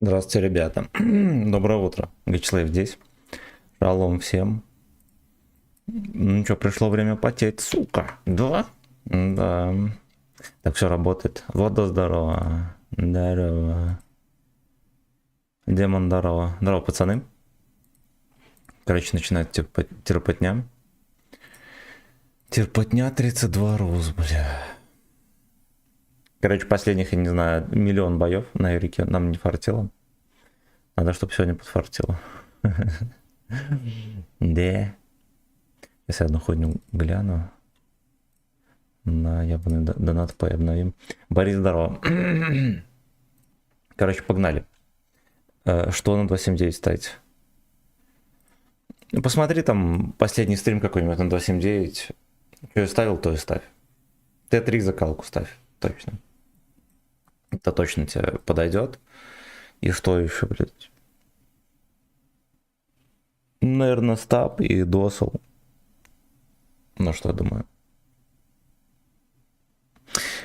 Здравствуйте, ребята. Доброе утро. Гичлейв здесь. Шалом всем. Ну что, пришло время потеть, сука. Да? Да. Так все работает. Вода здорово. Здорово. Демон здорово. Здорово, пацаны. Короче, начинает терпотня. Терпотня 32 роз, бля. Короче, последних, я не знаю, миллион боев на Эрике нам не фартило. Надо, чтобы сегодня подфартило. Да. Если одну хуйню гляну. На ебаный донат по обновим. Борис, здорово. Короче, погнали. Что на 279 ставить? Ну, посмотри там последний стрим какой-нибудь на 279. Что я ставил, то и ставь. Т3 закалку ставь. Точно. Это точно тебе подойдет. И что еще, блядь? Наверное, стаб и досл. Ну что, я думаю.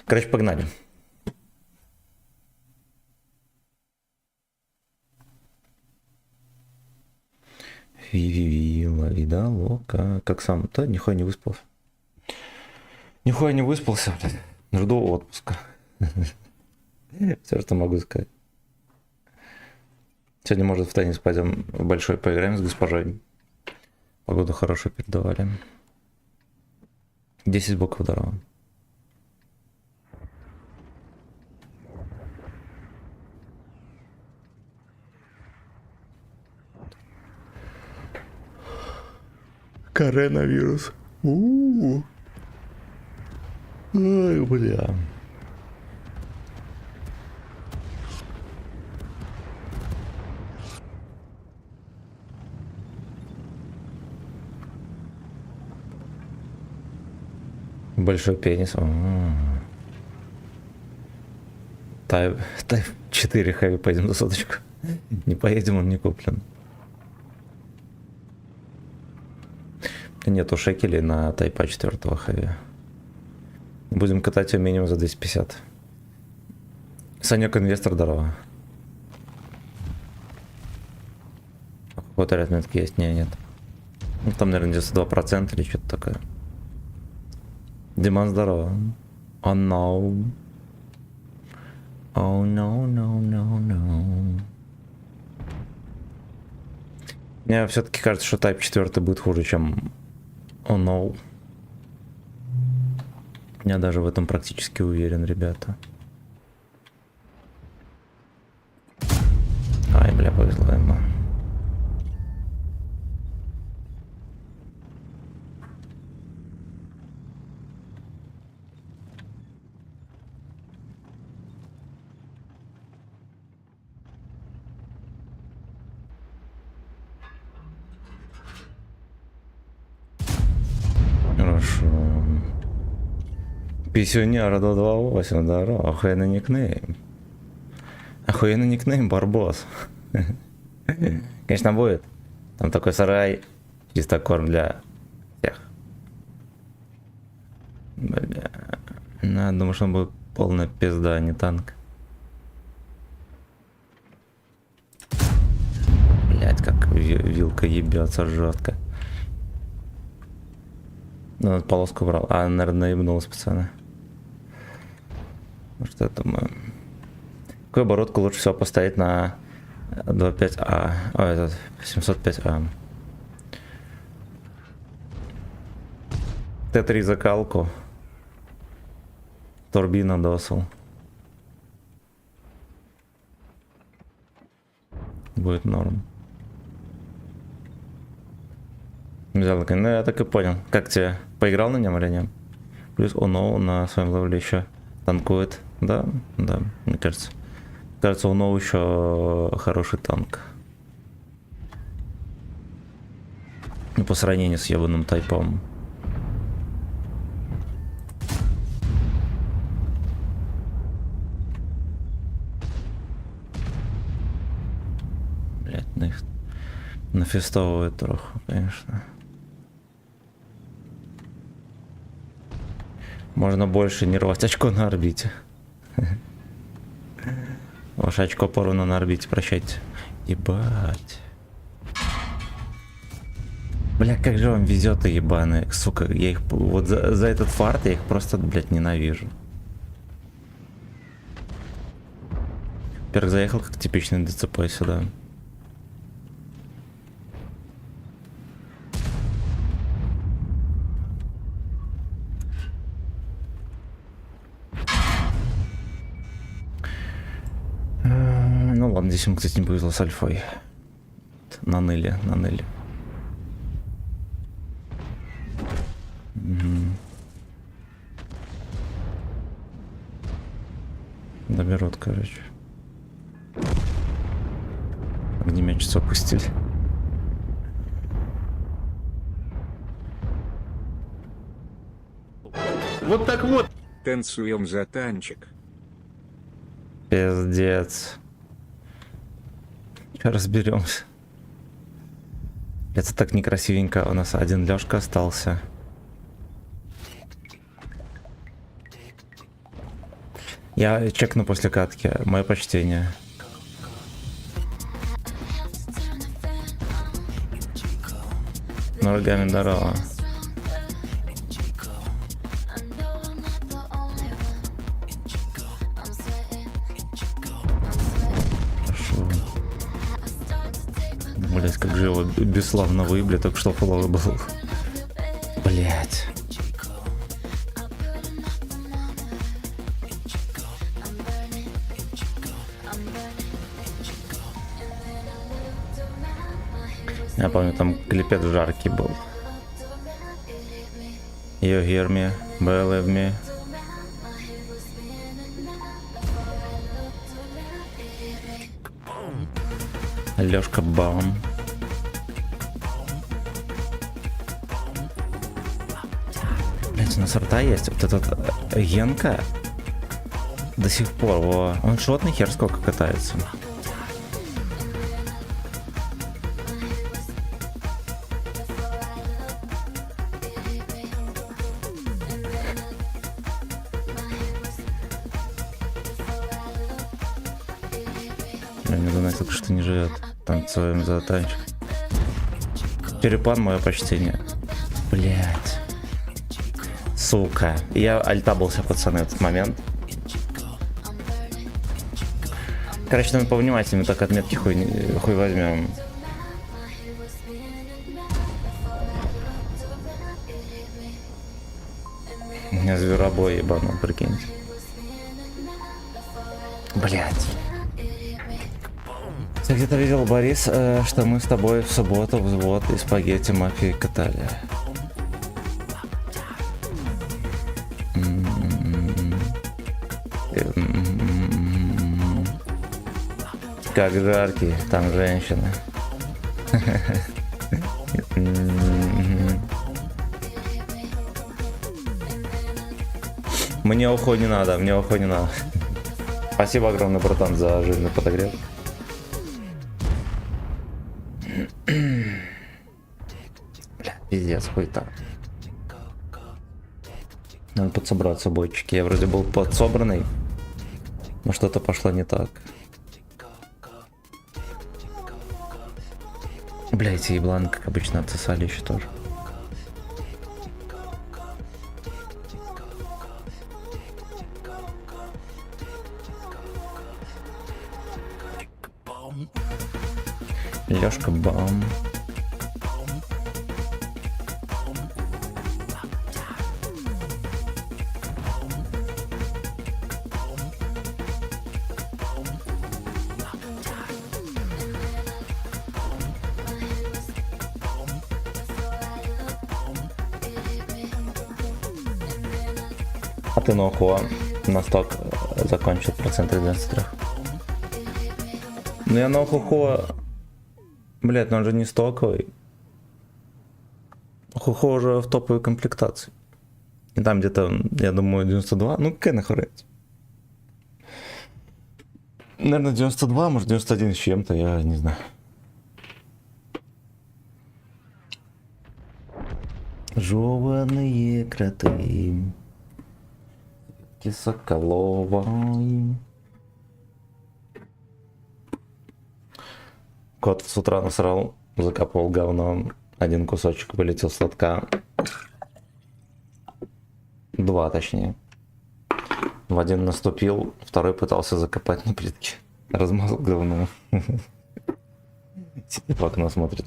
Короче, погнали. Вивила, вида, лока. Как сам? Да, нихуя не выспался. Нихуя не выспался, блядь. Жду отпуска. Все, что могу сказать. Сегодня, может, в теннис пойдем в большой поиграем с госпожой. Погоду хорошую передавали. 10 боков здорово. Коронавирус. Ой, бля. Большой пенис. Тайп 4 хэви, пойдем за соточку. Не поедем, он не куплен. Нету шекелей на тайпа 4 хэви. Будем катать его минимум за 250. Санек инвестор, здорово. Вот арифметки есть, нет. Ну, там, наверное, 92% или что-то такое. Диман, здорово. Oh no. Oh no, no, no, no. Мне все-таки кажется, что Type 4 будет хуже, чем Oh no. Я даже в этом практически уверен, ребята. Ай, бля, повезло ему. Хорошо. Пенсионер до 28, здорово. Охуенный никнейм. Охуенный никнейм, Барбос. Конечно, будет. Там такой сарай, чистокорм для всех. Бля. Ну, думаю, что он будет полная пизда, а не танк. Блять, как вилка ебется жестко. Ну, полоску брал. А, наверное, наебнулась, пацаны. Ну что я думаю. Какую оборотку лучше всего поставить на 25А? О, этот 705А. Т3 закалку. Турбина досл. Будет норм. Взял, ну я так и понял. Как тебе? Поиграл на нем или нет? Плюс Оно на своем левеле еще танкует. Да, да, мне кажется. Кажется, Оно еще хороший танк. Ну, по сравнению с ебаным тайпом. Блять, нафестовывает троху, конечно. Можно больше не рвать очко на орбите. Ваше очко порвано на орбите, прощайте. Ебать. Бля, как же вам везет-то, ебаные, сука, я их, вот за этот фарт я их просто, блядь, ненавижу. Во-первых, заехал как типичный ДЦП сюда. Ну ладно, здесь ему, кстати, не повезло с альфой. Наныли. Доберут, короче. Огнеметчицу опустили. Вот так вот. Танцуем за танчик. Пиздец. Сейчас разберемся. Это так некрасивенько. У нас один Лёшка остался. Я чекну после катки. Мое почтение. Нургами здорово. Хорошо. Блять, как же его бесславно выебли, только что фуловый был. Блять. Я помню, там клипет жаркий был. You hear me, believe me. Лёшка Баум. Блять, у нас арта есть. Вот этот Генка до сих пор, он шотный хер сколько катается. Я не знаю, только что не живет. Танцуем за танчик. Черепан, мое почтение. Блять. Сука. Я альтабался, пацаны, в этот момент. Короче, надо повнимательнее, так отметки хуй возьмем. У меня зверобой ебанул, прикиньте. Блять. Я где-то видел, Борис, что мы с тобой в субботу взвод и спагетти мафии катали. Как жаркий, там женщина. Мне ухо не надо, мне ухо не надо. Спасибо огромное, братан, за жирный подогрев. Бля, пиздец, хуй-то. Надо подсобраться, бойчики. Я вроде был подсобранный, но что-то пошло не так. Бля, эти ебланы, как обычно, отсосали еще тоже. Лёшка Бам. А ты на ОКО на сток закончил процент 93. Ну я на ОКО... Блять, но он же не стоковый. Хухо уже в топовой комплектации. И там где-то, я думаю, 92. Ну, какая нахуй. Наверное, 92, может 91 с чем-то, я не знаю. Жеваные кроты. Соколова. Кот с утра насрал, закапывал говно. Один кусочек вылетел с лотка. 2, точнее. В один наступил, второй пытался закопать на плитке. Размазал говно. Сидит в окно, смотрит.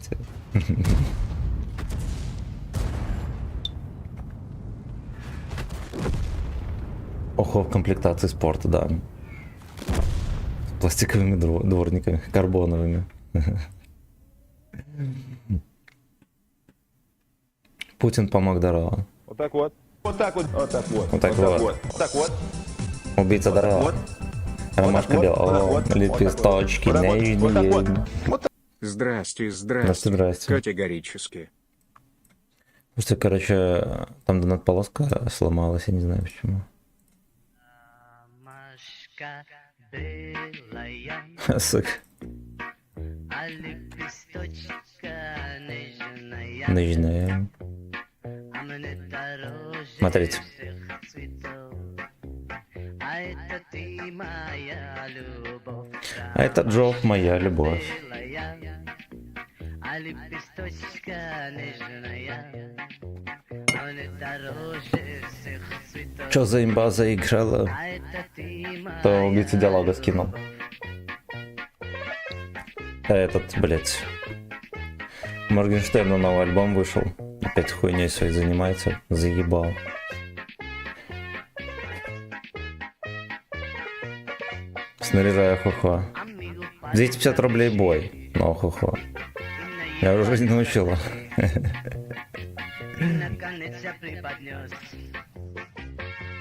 Ого, в комплектации спорта, да. С пластиковыми дворниками, карбоновыми. Путин помог здорово. Вот так вот. Вот так вот. Вот так вот. Вот так вот. Вот так вот. Убийца здорово. Вот. Ромашка Вот так белого, вот. лепесточки, Вот так вот. Вот так вот. нежные. Вот так. Здрасте, Здрасте, здрасте. здрасте. Категорически. Слушайте, короче, там донат-полоска сломалась, я не знаю почему. Ромашка белая, Сука. а лепесточка нежная, Нежная. а мне дороже Смотрите. всех цветов. А это ты моя любовь, А это Джо, моя любовь. белая, а лепесточка нежная, а мне дороже всех цветов. Чё за имба заиграла? А это ты моя То убийца диалога скинул. А этот, блядь. Моргенштерна новый альбом вышел. Опять хуйней своей занимается. Заебал. Снаряжаю хухо. Amigo, 250 рублей бой. Но хухо. Я уже не научила. наконец я преподнес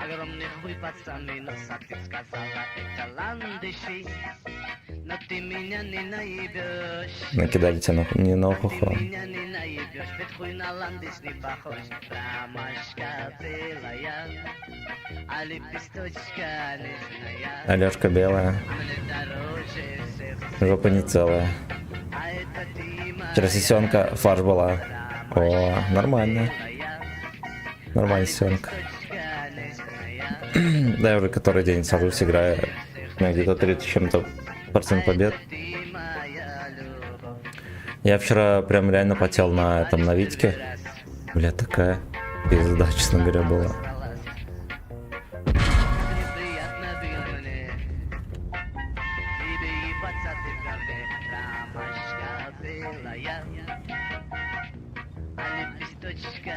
огромный хуй пацаны, но ты сказала, это ландыши, но ты меня не наебешь. Накидали тебя не на Ты хухо. меня не наебешь, ведь хуй на ландыш не похож. Ромашка белая, а лепесточка нежная, Алешка белая. а мне дороже всех. Жопа не целая. А это ты моя Вчера сесенка фарш была. О, нормально. Нормально сесенка. Да, я уже который день сажусь, играю. У меня где-то 30 с чем-то процент побед. Я вчера прям реально потел на этом, на Витьке. Бля, такая пизда, честно говоря, была. Неприятно было мне. Тебе ебаться ты в говне. Ромашка белая, а лепесточка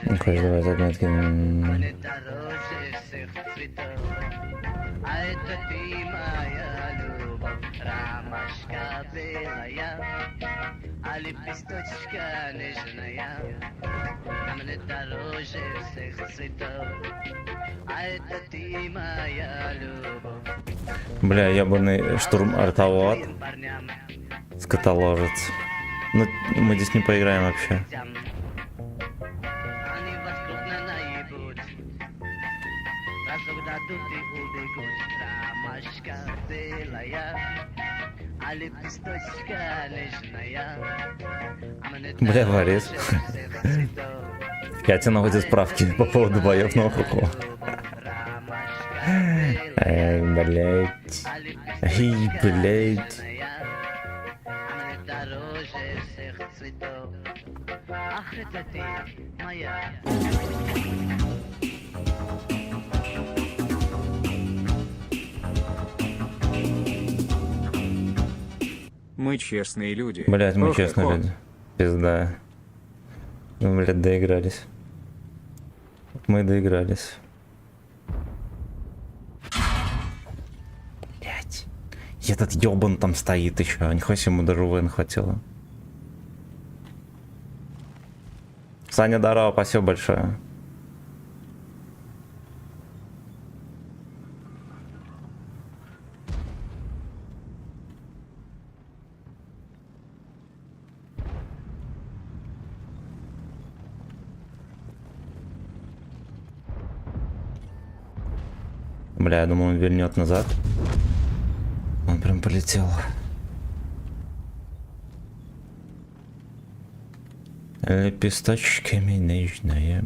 Ну, хочешь, нежная, давай загметки. мне дороже всех цветов. А это ты моя любовь. Ромашка белая, а лепесточка нежная, а мне дороже всех цветов. А это ты моя любовь. Бля, ебаный штурм артовод. Парням, Скотоложец. Ну, мы здесь не поиграем вообще. тям. Они вас крупно наебут. Разок дадут и убегут. Ромашка белая, а лепесточка нежная, а мне Бля, дороже Борис. всех цветов. Я тебе наводил справки по поводу боев на хуху. Эй, блять. Эй, блять. Дороже всех цветов. Ах, это ты, моя. Мы честные люди. Блять, мы Ох, честно ох. люди. Пизда. Ну, блядь, доигрались. Мы доигрались. Блять. Этот ёбан там стоит еще. Нихуя себе, ему даже ВН хватило. Саня, здорово, спасибо большое. Бля, я думал, он вернет назад. Он прям полетел. Лепесточками нежная.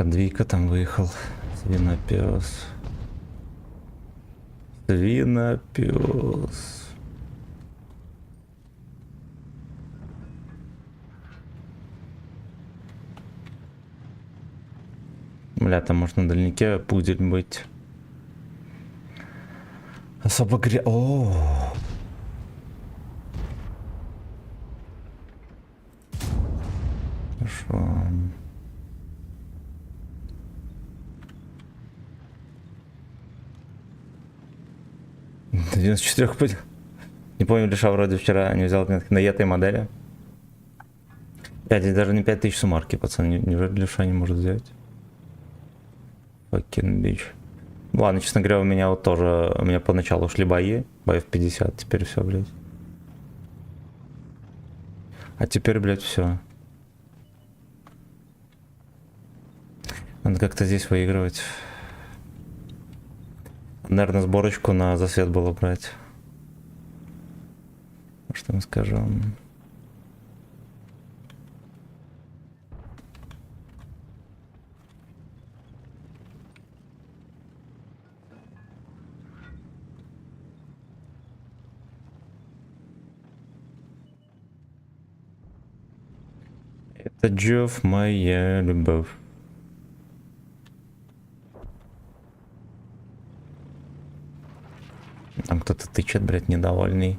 Кадвика там выехал. Свинопес. Свинопес. Бля, там может на дальнике пудель быть. Особо О. Хорошо. Один из 4 путь. Не помню, Леша вроде вчера не взял на этой модели. 5, даже не 5000 суммарки, пацан. Неужели Леша не может взять? Fucking bitch. Ладно, честно говоря, у меня вот тоже, у меня поначалу шли бои в 50, теперь все, блядь. А теперь, блядь, все. Надо как-то здесь выигрывать. Наверное, сборочку на засвет было брать. Что мы скажем? Это Джофф, моя любовь. Там кто-то тычет, блядь, недовольный.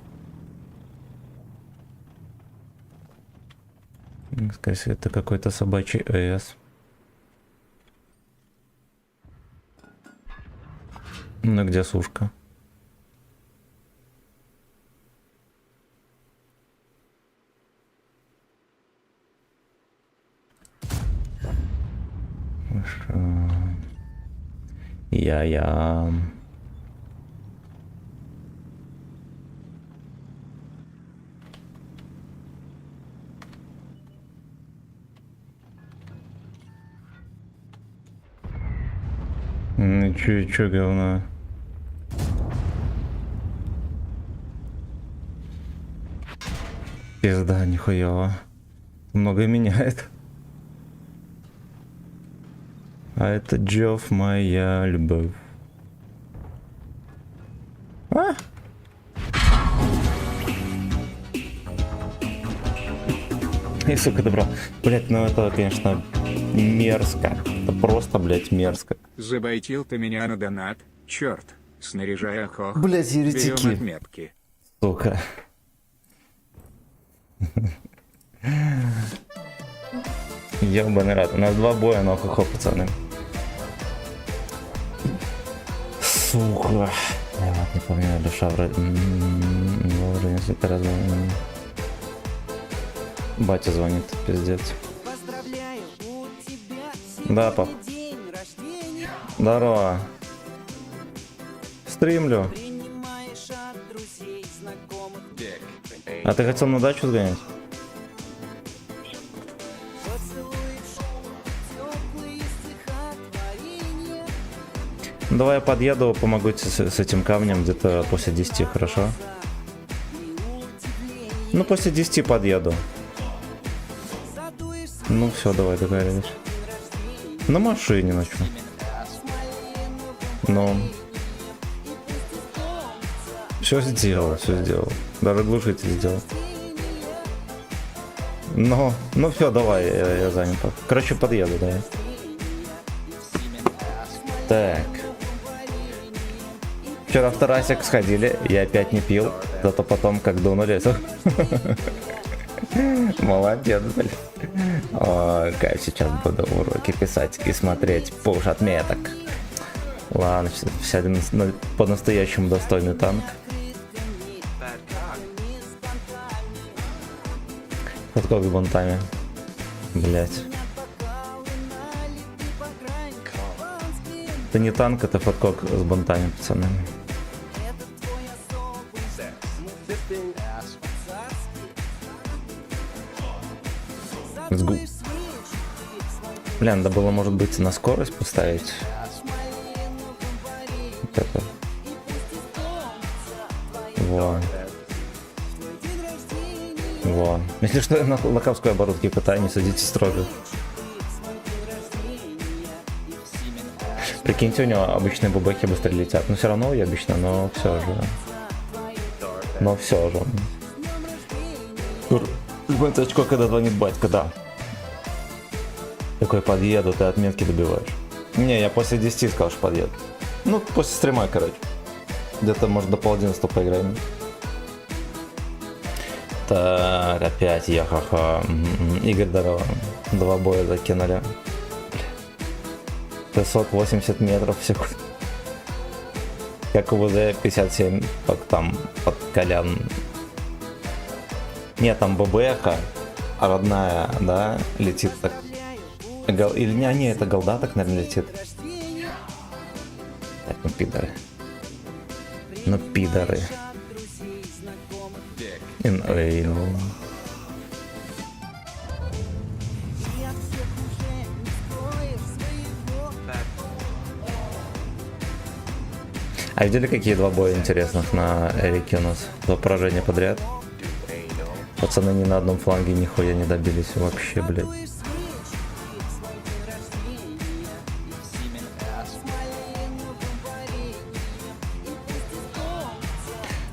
Скорее всего, это какой-то собачий ЭС. Ну где сушка? Хорошо. Я. Ну чё говно? Пизда, нихуево. Много меняет. А это Джофф, моя любовь. А? И, сука, добро. Блять, ну это, конечно, мерзко. Это просто, блять, мерзко. Забайтил ты меня на донат, черт, снаряжая хох. Блять, еретики. Берем отметки. Сука. Ёбаный рад. У нас 2 боя на хохо, пацаны. Сука. Я вот не помню, душа вроде... уже несколько раз... Батя звонит, пиздец. Да, пап. Здорово. Стримлю. А ты хотел на дачу сгонять? Давай я подъеду, помогу тебе с этим камнем где-то после 10, хорошо? Ну, после 10 подъеду. Ну все, давай договорились. На машине начну. Ну. Все сделал, все сделал. Даже глушитель сделал. Ну все, давай, я занят. Короче, подъеду, давай. Так. Вчера в Тарасик сходили, я опять не пил, зато потом как дунули. Молодец, блин. Ой, как сейчас буду уроки писать и смотреть пуш отметок. Ладно, сядем по-настоящему достойный танк. Подкок с бунтами. Блять. Это не танк, это подкок с бунтами, пацаны. Let's go. Бля, надо было, может быть, на скорость поставить. Вот это. Во. Во. Если что, я на локавской оборудке катаю, не садитесь строго. Прикиньте, у него обычные бубехи быстро летят. Но все равно уебично, но все же. Но все же. Жмет очко, когда звонит батька, да. Такой подъеду, ты отметки добиваешь. Не, я после 10 сказал, что подъеду. Ну, после стрима, короче. Где-то, может, до 10:30 поиграем. Так, опять я, ха-ха. Игорь, здорово. 2 боя закинули. 680 метров в секунду. Как у ВЗ 57 там под Колян. Нет, там ББХ, а родная, да, летит так. Или не, это голда так, наверное, летит. Так, ну пидоры. Ну пидоры. Эй, ну. А видели, какие 2 боя интересных на Эрике у нас? 2 поражения подряд. Пацаны ни на одном фланге нихуя не добились вообще, блядь.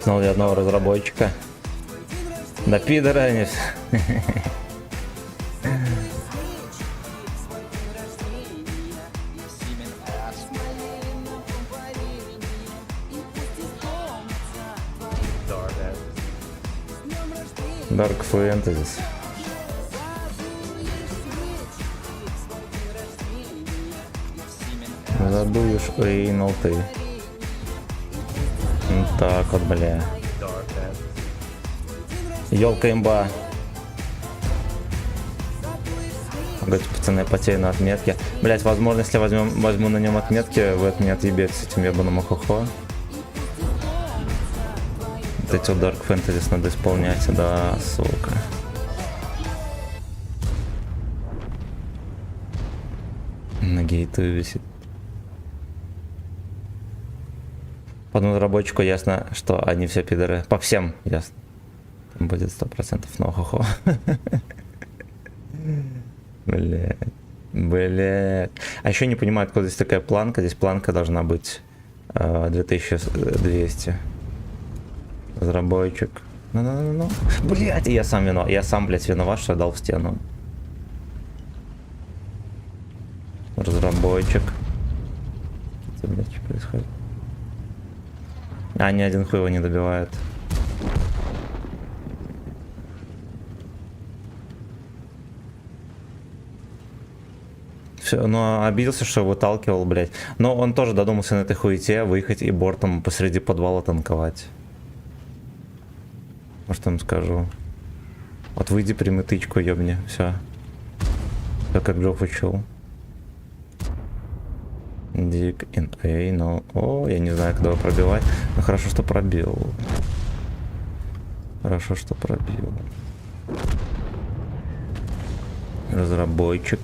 Снова я одного разработчика. Да пидоры они. Dark Fantasy. Задуешь, эй, ну ты. Так вот, бля. Ёлка имба. Говорите, пацаны, я потеряю на отметке. Блять, возможно, если возьму на нем отметки, вы от меня отъебете с этим ебаным хохо. Вот эти вот Dark Fantasy надо исполнять, да, сука. На гейту висит. По одному разработчику ясно, что они все пидоры. По всем ясно. Там будет 100%, но хохо. Блять. Блять. А еще не понимаю, откуда здесь такая планка. Здесь планка должна быть 2200. Разработчик. Ну. Блять, я сам виноват. Я сам, блять, виноват, что я дал в стену. Разработчик. Что, блядь, что происходит? А, ни один хуй его не добивает. Все, ну обиделся, что выталкивал, блядь. Но он тоже додумался на этой хуете выехать и бортом посреди подвала танковать. Может, я ему скажу. Вот выйди, прими тычку, ёбни, все. Все как Джофф учил. Дик ин эй, ну. О, я не знаю, когда его пробивать. Но хорошо, что пробил. Хорошо, что пробил. Разработчик.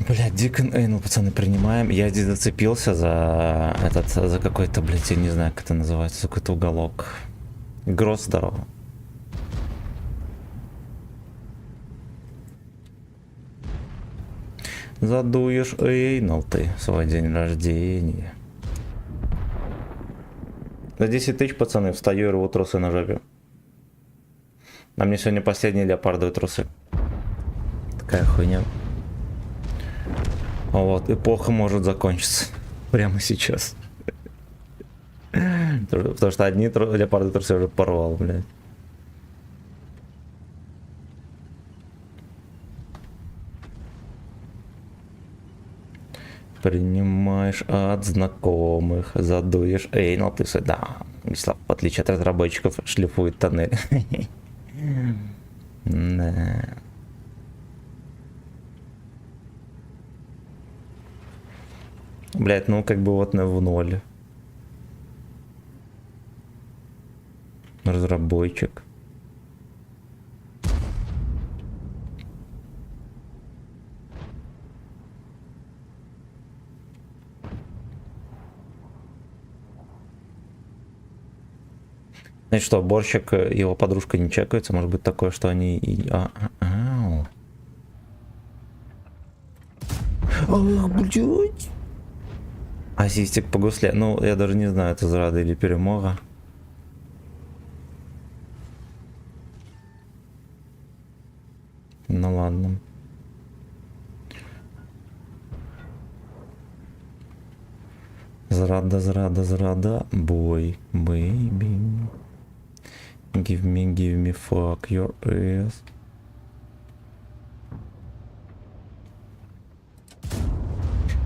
Блядь, Дикон Эй, ну пацаны, принимаем. Я здесь зацепился за за какой-то, блядь, я не знаю, как это называется, за какой-то уголок. Гроз, здорово. Задуешь, эй, ну ты, свой день рождения. За 10 тысяч, пацаны, встаю и рву трусы на жопе. А мне сегодня последние леопардовые трусы. Такая хуйня. Вот, эпоха может закончиться прямо сейчас. Потому что одни леопарды трусы уже порвал, блядь. Принимаешь от знакомых, задуешь. Эй, ну ты все, да. Вячеслав, в отличие от разработчиков, шлифует тоннель. Да. Блять, ну как бы вот в ноль. Разработчик. Значит что, борщик и его подружка не чекаются? Может быть такое, что они... Ах, блядь. Ассистик по гусле. Ну, я даже не знаю, это зрада или перемога. Ну ладно. Зрада. Boy, baby. Give me, fuck your ass.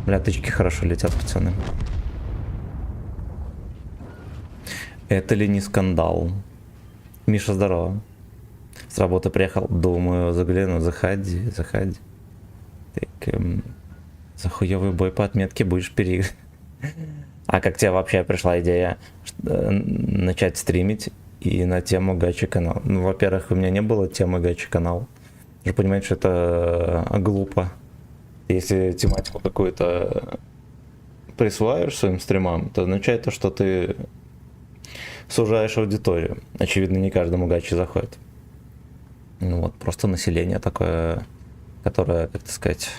Бля, тычки хорошо летят, пацаны. Это ли не скандал? Миша, здорово. С работы приехал, думаю, загляну, заходи. Так, за хуёвый бой по отметке будешь переигрывать. А как тебе вообще пришла идея начать стримить и на тему гачи канал? Ну, во-первых, у меня не было темы гачи канал. Вы же понимаете, что это глупо. Если тематику какую-то присваиваешь своим стримам, то означает то, что ты сужаешь аудиторию. Очевидно, не каждому гачи заходит. Ну вот, просто население такое, которое, как сказать,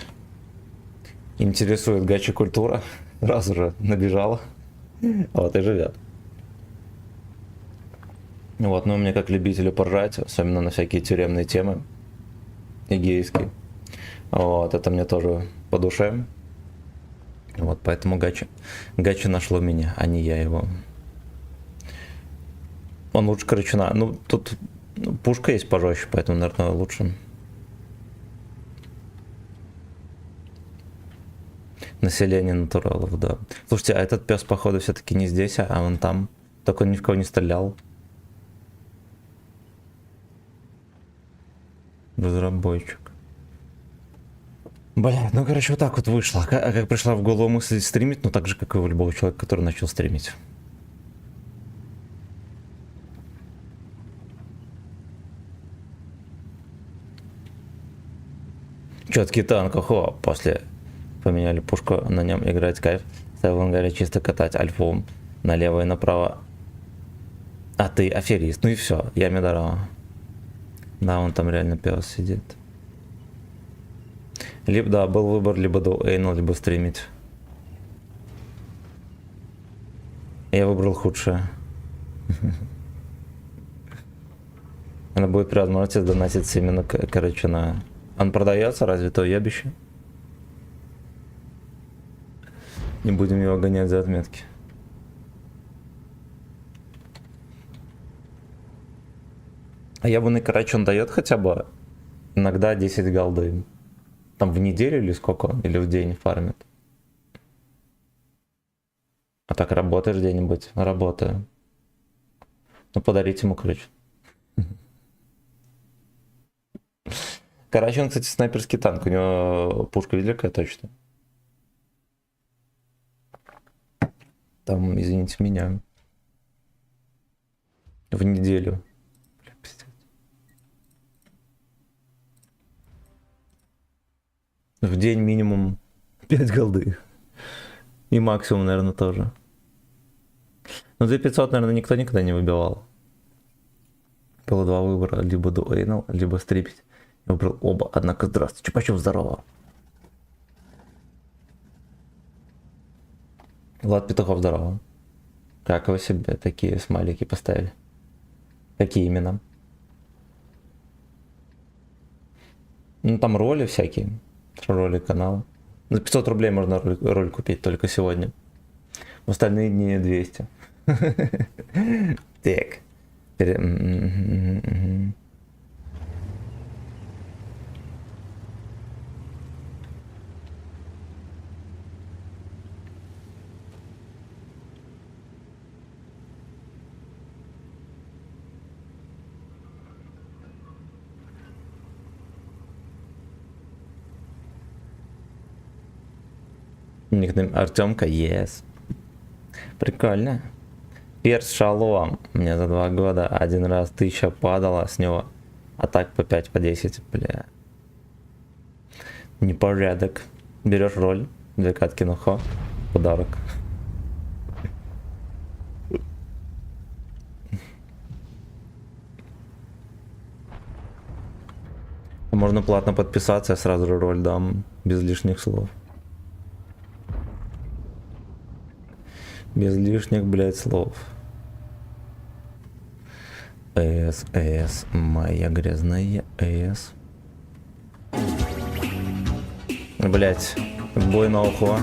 интересует гачи культура, сразу же набежала, вот и живет. Вот, ну мне как любителю поржать, особенно на всякие тюремные темы и гейские. Вот, это мне тоже по душе. Вот, поэтому гачи нашло меня, а не я его. Он лучше Корочуна. Ну, тут пушка есть пожестче, поэтому, наверное, лучше. Население натуралов, да. Слушайте, а этот пес, походу, все-таки не здесь, а он там. Только он ни в кого не стрелял. Разработчик. Бля, ну короче, вот так вот вышло. А как пришла в голову мысль стримить, ну так же, как и у любого человека, который начал стримить. Четкий танк, охо, после поменяли пушку, на нем играть кайф. Ставил в ангаре чисто катать альфу налево и направо. А ты аферист, ну и все, я медорова. Да, он там реально пес сидит. Либо, да, был выбор, либо дуэйнл, либо стримить. Я выбрал худшее. Она будет при возможности донатиться именно, короче, на... Он продается, разве то ебище? Не будем его гонять за отметки. А ябаный, короче, он дает хотя бы иногда 10 голды. Там в неделю или сколько? Или в день фармит? А так работаешь где-нибудь? Работаю. Ну подарите ему, короче. Короче, он, кстати, снайперский танк. У него пушка видели, какая точно. Там, извините меня. В неделю. Бля, пиздец. В день минимум 5 голды. И максимум, наверное, тоже. Ну, 2500, наверное, никто никогда не выбивал. Было два выбора. Либо дуэйнл, либо стрипить. Я выбрал оба. Однако, здравствуйте. Чупа-чуп, здорово. Влад Петухов, здорово. Как вы себе такие смайлики поставили? Какие именно? Ну, там роли всякие. Роли канала. За 500 рублей можно роль купить только сегодня. В остальные дни 200. Так. Никнейм Артемка, yes. Прикольно. Перс шалом. Мне за 2 года один раз 1000 падала с него. А так по 5, по 10, бля. Непорядок. Берешь роль, 2 катки на хо. Подарок. Можно платно подписаться, я сразу же роль дам. Без лишних слов. Без лишних, блядь, слов. Моя грязная С. Блядь, бой на ухо.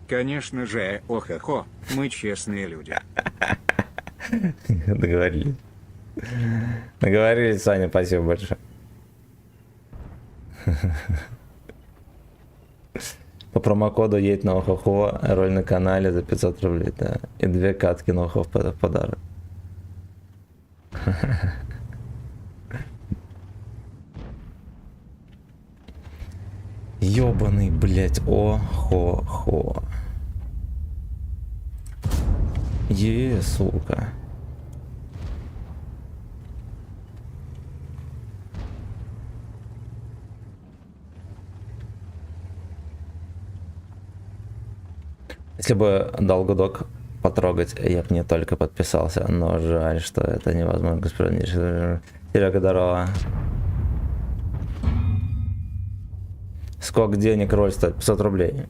Конечно же, охо-хо, мы честные люди. Договорились. Договорились, Саня, спасибо большое. По промокоду едь на охохо, роль на канале за 500 рублей, да. И 2 катки на охо в подарок. Ёбаный, блять, о-хо-хо. Сука. Если бы дал гудок потрогать, я бы не только подписался, но жаль, что это невозможно, господин Серега, здорово. Сколько денег роль стоит? 500 рублей.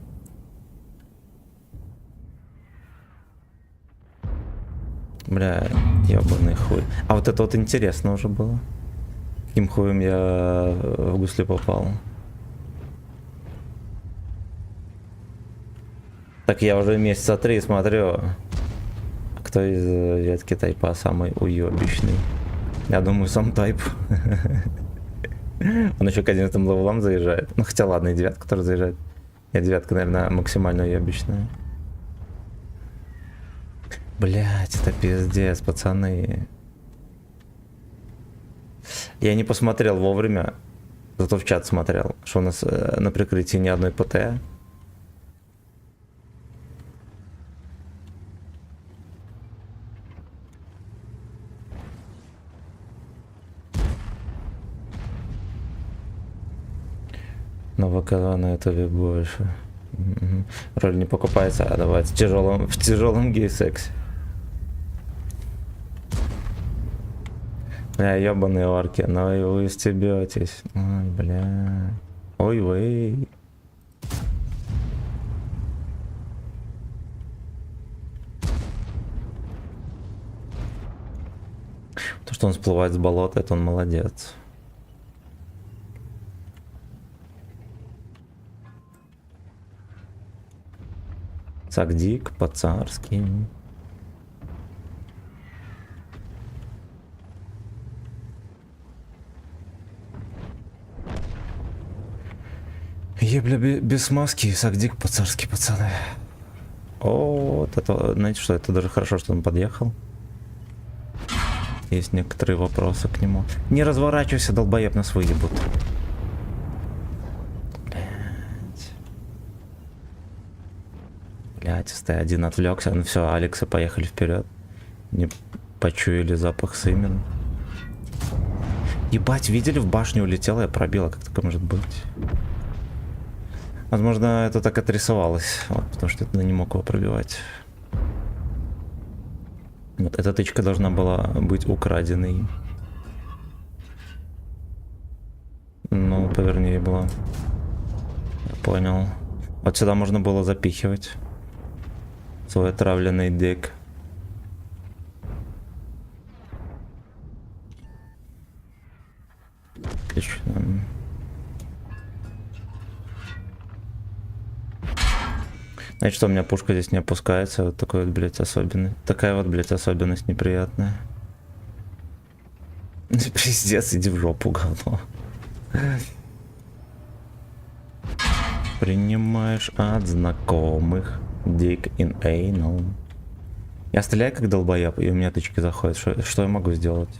Бля, ебаный хуй. А вот это вот интересно уже было. Каким хуем я в гусли попал. Так я уже месяца 3 смотрю. Кто из ветки тайпа самый уебищный? Я думаю, сам тайп. Он еще к 11 левелам заезжает. Ну хотя ладно, и девятка тоже заезжает. И девятка, наверное, максимально уебищная. Блять, это пиздец, пацаны. Я не посмотрел вовремя, зато в чат смотрел, что у нас на прикрытии ни одной ПТ. На ВК на ютубе больше. Роль не покупается, а давай в тяжелом гей-сексе. Бля, ебаные орки, ну вы стебетесь. Ой, бля. Ой, вы. То, что он всплывает с болота, это он молодец. Сагдик по-царски. Ебля, без маски, сагдик по-царски, пацаны. О, вот это, знаете что, это даже хорошо, что он подъехал. Есть некоторые вопросы к нему. Не разворачивайся, долбоеб, нас выебут. Блять, один отвлекся. Ну все, Алекса, поехали вперед. Не почуяли запах сымен. Ебать, видели, в башню улетела, я пробила, как такое может быть? Возможно, это так отрисовалось, вот, потому что это не мог его пробивать. Вот эта тычка должна была быть украденной. Ну, повернее было. Я понял. Вот сюда можно было запихивать свой отравленный дек. Отлично. Знаете, что у меня пушка здесь не опускается, вот такой вот, блядь, особенный. Такая вот, блядь, особенность неприятная. Пиздец, иди в жопу, говно. Принимаешь от знакомых. Dick in anal. Я стреляю как долбоеб, и у меня тычки заходят. Что я могу сделать?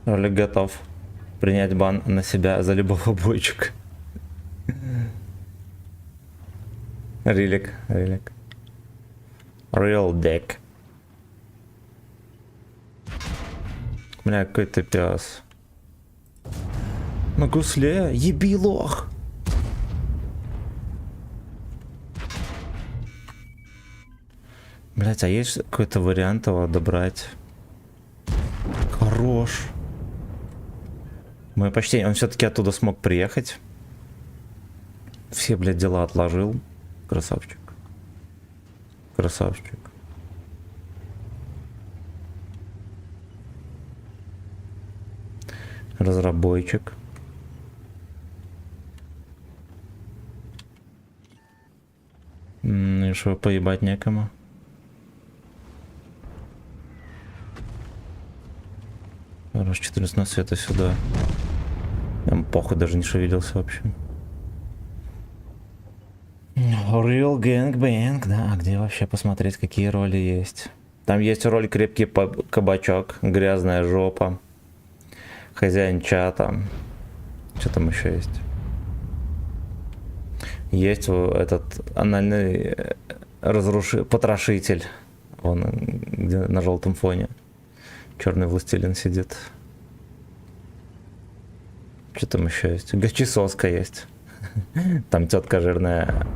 Ролик готов принять бан на себя за любого бойчика. Рилик. Real deck. Бля, какой ты пес. На гусле, еби лох. Блять, а есть какой-то вариант его добрать? Хорош. Мое почтение, он все-таки оттуда смог приехать. Все, блядь, дела отложил. Красавчик. Красавчик. Разработчик. И что, поебать некому? Раз 14 на света сюда. Там похуй, даже не шевелился вообще. Real Gangbang, да, где вообще посмотреть, какие роли есть? Там есть роль крепкий кабачок, грязная жопа, хозяин чата. Что там еще есть? Есть этот анальный потрошитель, он где на желтом фоне. Черный властелин сидит. Что там еще есть? Гачесоска есть. Там тетка жирная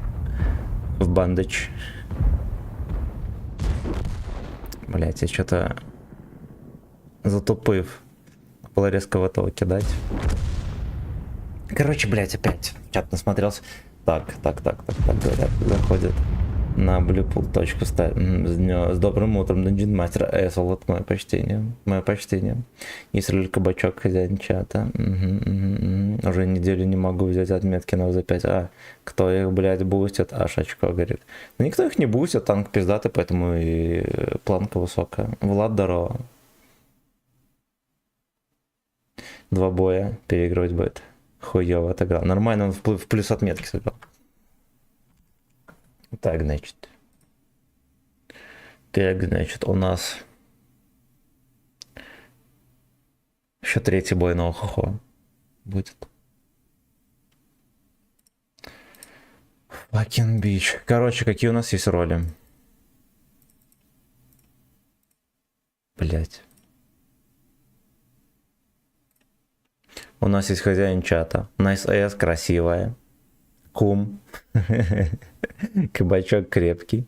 в бандage. Блять, я что-то затупив. Было резко в этого кидать. Короче, блять, опять чат насмотрелся. Так, говорят, заходит на Bluepool точку ставит. С добрым утром, Dungeon Master Эсл, вот мое почтение. Мое почтение. Есть роль кабачок, хозяин чата. Уже неделю не могу взять отметки на за 5. А кто их, блядь, бустит? Аж очко говорит. Но никто их не бустит, танк пиздатый, поэтому и планка высокая. Влад, здорово. 2 боя переигрывать будет. Хуёво отыграл. Нормально, он в плюс отметки сыграл. Так, значит. У нас еще 3-й бой на охохо будет. Fucking bitch. Короче, какие у нас есть роли? Блять. У нас есть хозяин чата. Nice AS, красивая. Кум. Кабачок крепкий.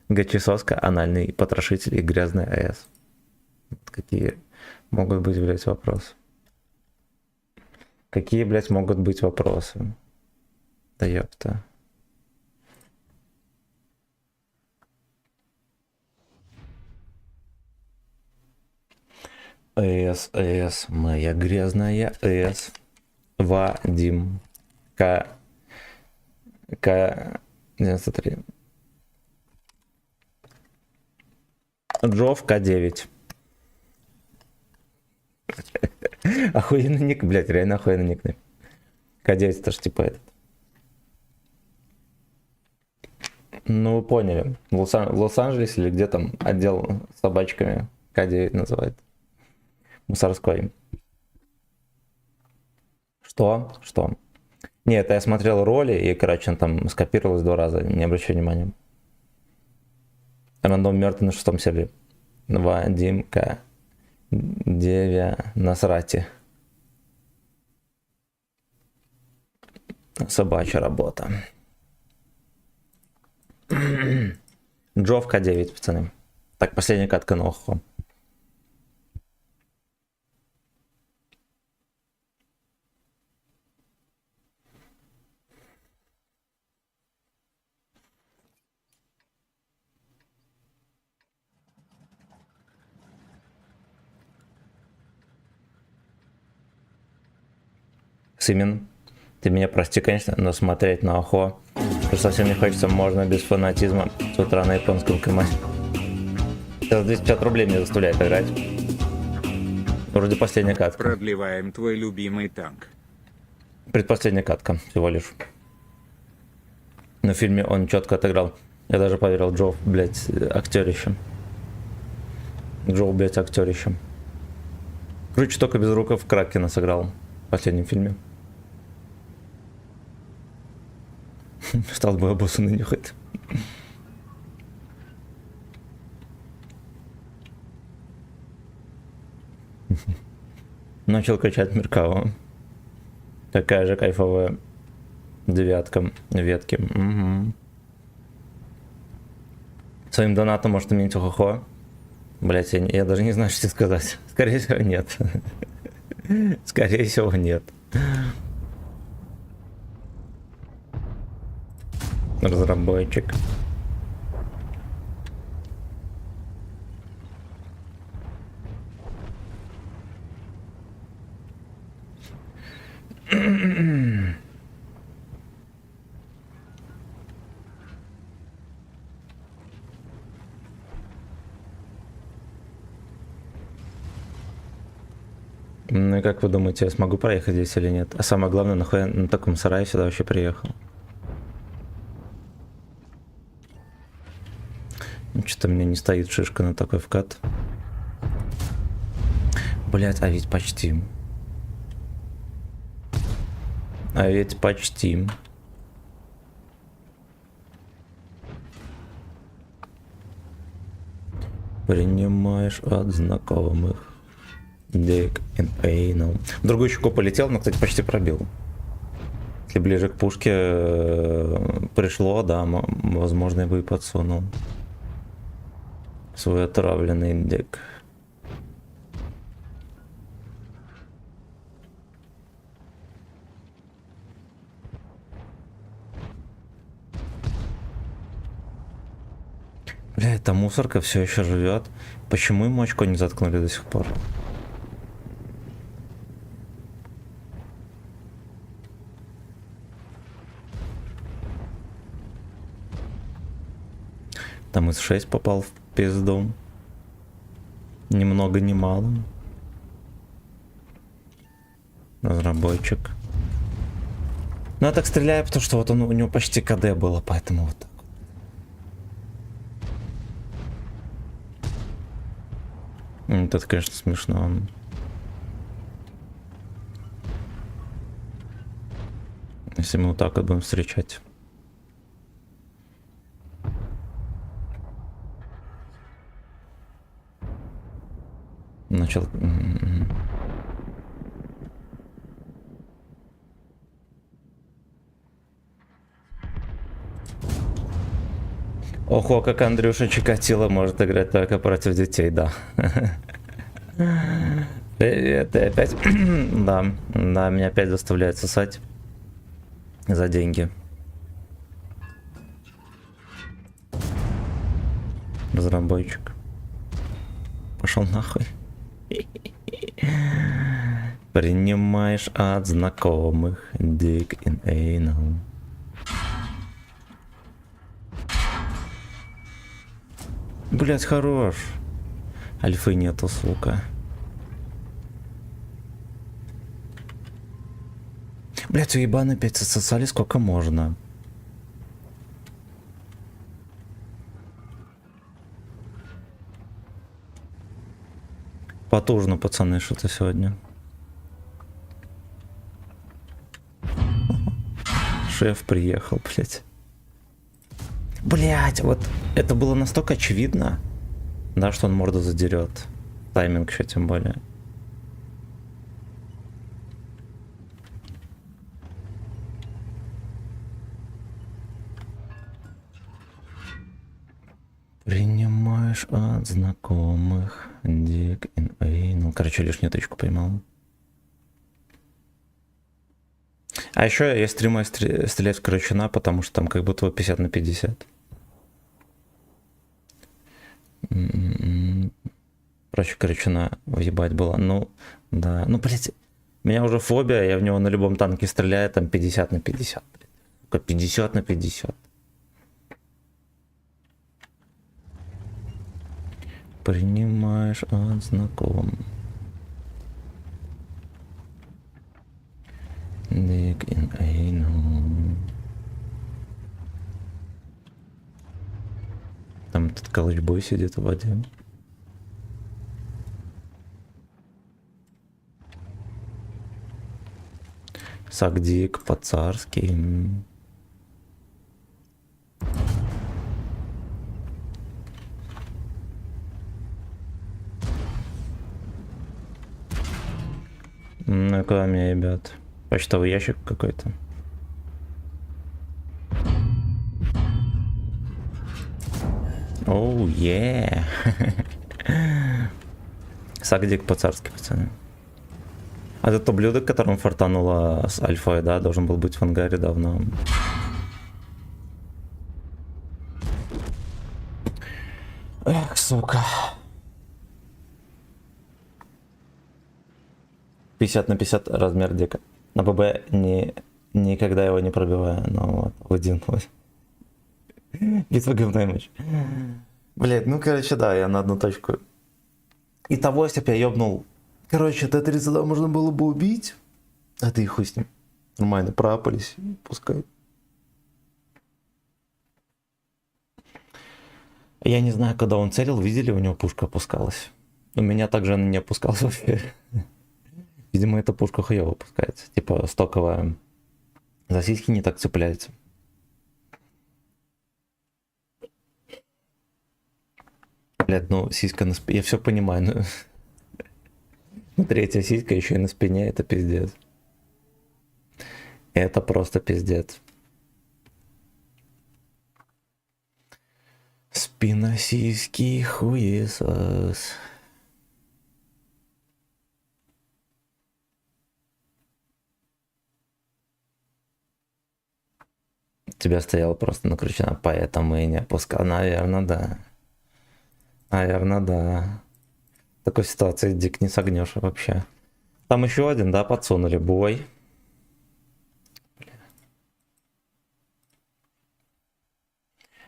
Гачесоска, анальный потрошитель и грязный АЭС. Вот какие могут быть, блять, вопросы? Какие, блять, могут быть вопросы? Да ёпта. АЭС, моя грязная АЭС. Вадим. К93. Джов К9. Охуенный ник, блять, реально охуенный ник. К9 это ж типа этот. Ну вы поняли. В Лос-Анджелесе или где там отдел с собачками К9 называют. Мусорской. Что? Нет, я смотрел роли, и, короче, он там скопировалось 2 раза, не обращай внимания. Рандом мертвый на 6-м сервере. Вадимка. Девя насрати. Собачья работа. Джов К9, пацаны. Так, последняя катка на охо. Сымен, ты меня прости, конечно, но смотреть на охо просто совсем не хочется, можно без фанатизма с утра на японском команде. Сейчас 250 рублей мне заставляет играть. Вроде последняя катка. Продлеваем твой любимый танк. Предпоследняя катка, всего лишь. Но в фильме он четко отыграл. Я даже поверил, Джо, блять, актерищем. Джо, блять, актерищем. Круче только без рукав Кракена сыграл в последнем фильме. Стал бы обоссанный нюхать. Начал качать Меркаво. Такая же кайфовая 9 ветки. Угу. Своим донатом может иметь охохо. Блять, я даже не знаю, что сказать. Скорее всего, нет. Скорее всего, нет. Разработчик. Ну и как вы думаете, я смогу проехать здесь или нет? А самое главное, нахуя на таком сарае сюда вообще приехал? Что-то мне не стоит шишка на такой вкат. Блять, а ведь почти. А ведь почти. Принимаешь от знакомых. Dick and anal. В другую щеку полетел, но, кстати, почти пробил. Если ближе к пушке пришло, да, возможно, я бы и подсунул свой отравленный дик. Бля, эта мусорка все еще живет. Почему ему очко не заткнули до сих пор? Там из 6 попал в пизду. Ни много ни мало. Разработчик. Ну я так стреляю, потому что вот он, у него почти КД было, поэтому вот так. Это, конечно, смешно. Если мы вот так вот будем встречать. Начал. Ого, как Андрюша Чикатило может играть только против детей, да. Привет, ты опять? Да, да, меня опять заставляют сосать за деньги. Разработчик. Пошел нахуй. Принимаешь от знакомых Dick in anal. Блять, хорош. Альфы нету, сука. Блять, уебаны опять сосали, сколько можно. Потужно, пацаны, что-то сегодня. Шеф приехал, блять. Блять, вот это было настолько очевидно, да, что он морду задерет. Тайминг еще тем более. Принимаешь от знакомых Dick in anal. Короче, лишнюю тычку поймал. А еще я стримаю стрелять в Карачуна, потому что там как будто 50 на 50. Проще Карачуна въебать было. Ну, да. Ну, блять, у меня уже фобия, я в него на любом танке стреляю, там 50 на 50. Как 50 на 50. Принимаешь от знакомых. Dick in anal. Там этот колычбой сидит в воде. Сагдик по-царски. Ну куда меня ебят? Почтовый ящик какой-то. Оу, е. Сагдик по-царски, пацаны. А это то блюдо, которым фартануло с альфой, да, должен был быть в ангаре давно. Эх, сука. 50 на 50 размер дека. На ББ никогда его не пробиваю, но вот, в один. Битва говно и мочь. Блять, ну короче, да, я на одну точку. И того, если бы я ёбнул. Короче, Т-32 можно было бы убить. А ты и хуй с ним. Нормально, проапались, пускай. Я не знаю, когда он целил, видели, у него пушка опускалась. У меня также она не опускалась вообще. Видимо, эта пушка хуёво опускается. Типа стоковая. За сиськи не так цепляется. Блядь, ну сиська на спине. Я все понимаю, но... Ну, третья сиська еще и на спине, это пиздец. Это просто пиздец. Спина сиськи хуесос. Тебя стояла просто накручена, поэтому и не опускал. Наверное, да. Наверное, да. В такой ситуации дик не согнешь вообще. Там еще один, да, подсунули. Бой.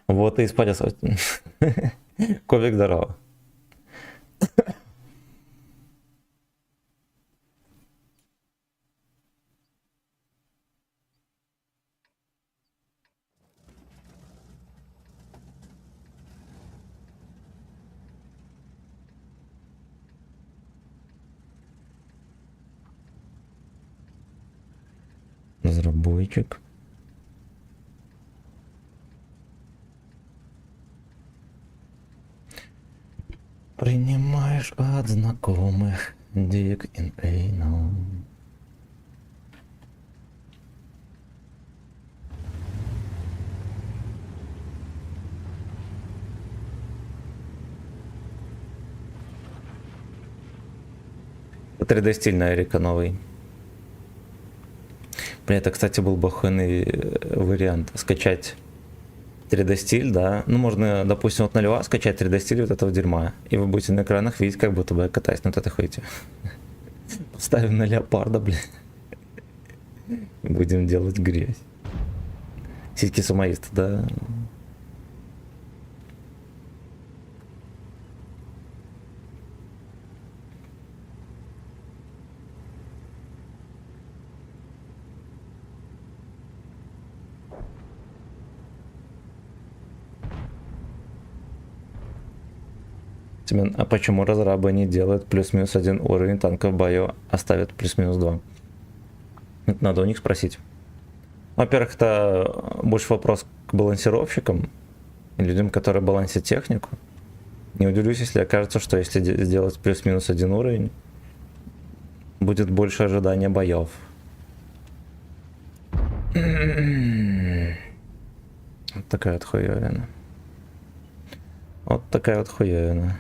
Вот и исполнился. Ковик, здорово. Разработчик. Принимаешь от знакомых Dick in Anal. Это 3D стиль на Эрика новый. Бля, это, кстати, был бы охуенный вариант. Скачать 3D стиль, да. Ну, можно, допустим, вот на льва скачать 3D стиль вот этого дерьма. И вы будете на экранах видеть, как будто бы я катаюсь на вот этой хуйте. Поставим на леопарда, блядь. Будем делать грязь. Сиськи самоиста, да. Семен, а почему разрабы не делают плюс-минус 1 уровень танка в бою, а ставят плюс-минус 2? Это надо у них спросить. Во-первых, это больше вопрос к балансировщикам и людям, которые балансят технику. Не удивлюсь, если окажется, что если сделать плюс-минус 1 уровень, будет больше ожидания боев. Вот такая вот хуевина. Вот такая вот хуевина.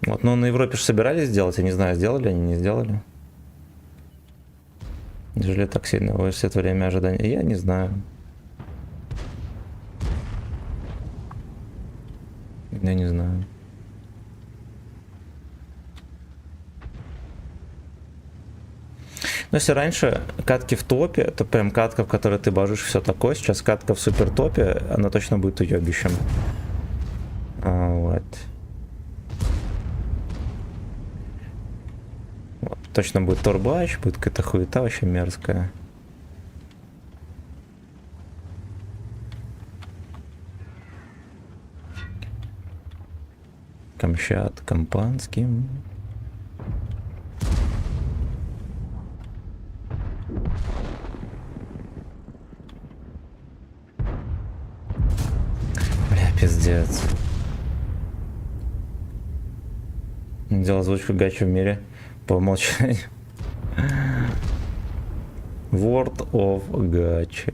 Вот, ну на Европе же собирались сделать, я не знаю, сделали они, не сделали. Неужели так сильно вырастет время ожидания? Я не знаю. Я не знаю. Но если раньше катки в топе, это прям катка, в которой ты божишь, все такое, сейчас катка в супер топе, она точно будет уебищем. Вот. Вот. Точно будет турбач, будет какая-то хуета вообще мерзкая. Камчат, Кампанский. Бля, пиздец. Делал озвучку гачи в мире по умолчанию. World of Gacha.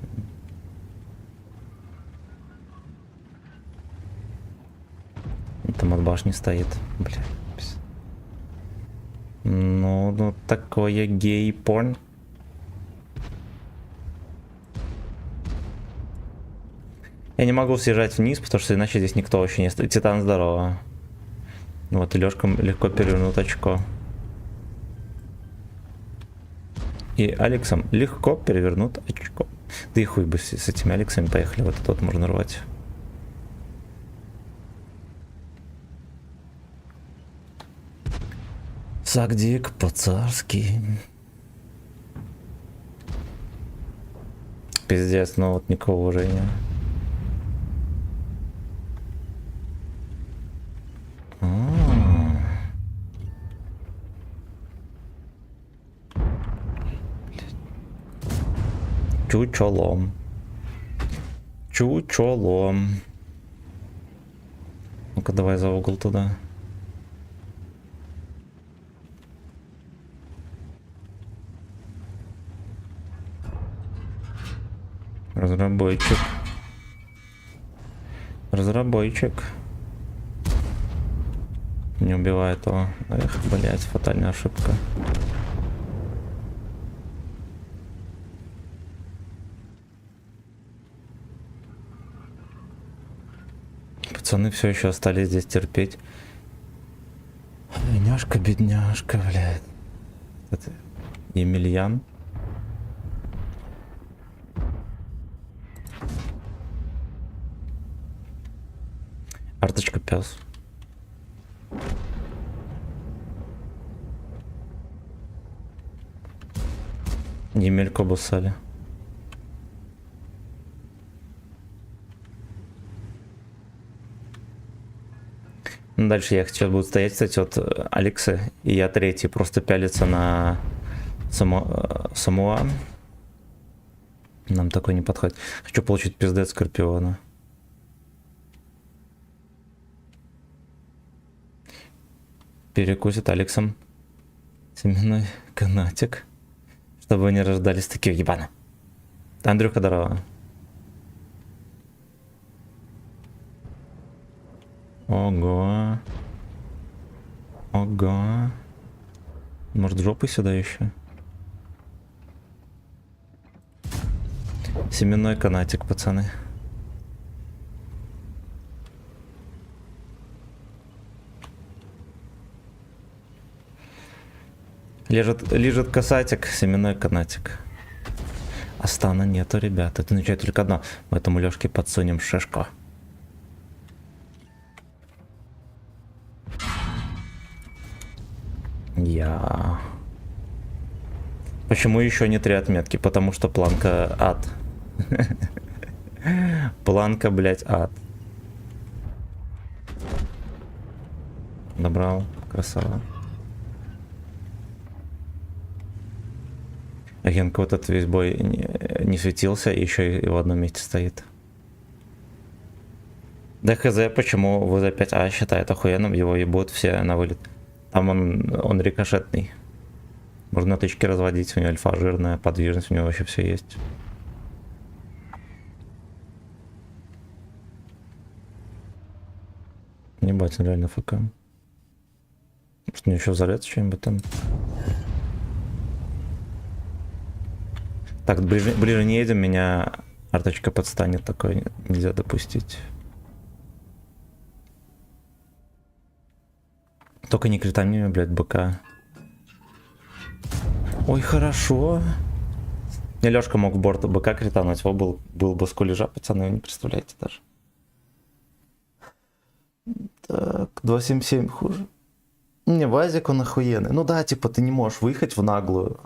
Там от башни стоит. Бля. Ну, такое гей-порн. Я не могу съезжать вниз, потому что иначе здесь никто вообще не стоит. Титан, здорово. Вот, и Лёшка легко перевернут очко. И Алексом легко перевернут очко. Да и хуй бы с этими Алексами поехали. Вот этот можно рвать. Сагдик по-царски. Пиздец, ну вот никакого уважения. Чучолом. Чучолом. Ну-ка давай за угол туда. Разработчик. Разработчик. Не убивает его. Эх, блять, фатальная ошибка. Пацаны все еще остались здесь терпеть. Бедняжка, бедняжка, блядь. Это Емельян. Арточка пес. Емельку обоссали. Ну, дальше я сейчас буду стоять, кстати, вот Алекса, и я третий, просто пялиться на Самуа. Нам такой не подходит. Хочу получить пиздец Скорпиона. Перекусит Алексом семенной канатик, чтобы не рождались такие ебаны. Андрюха, здорово. Ого. Ого. Может, жопы сюда еще? Семенной канатик, пацаны. Лежит касатик, семенной канатик. Астана нету, ребят. Это означает только одно. Мы этому Лёшке подсунем шишку. Я. Почему еще не 3 отметки? Потому что планка ад. Планка, блять, ад. Добрал. Красава. Агентка вот этот весь бой не светился, и еще и в одном месте стоит. Да хз, почему ВЗ-5А считает охуенным, его ебут все на вылет. Там он рикошетный. Можно тычки разводить, у него альфа жирная, подвижность, у него вообще все есть. Ебать, он реально ФК. Может мне еще взорвется что-нибудь там? Так, ближе не едем, меня арточка подстанет, такое нельзя допустить. Только не критами, блядь, БК. Ой, хорошо. Не, Лёшка мог в борт БК критануть, его был бы скулежа, пацаны, вы не представляете даже. Так, 277 хуже. Не, Вазик он охуенный. Ну да, типа ты не можешь выехать в наглую.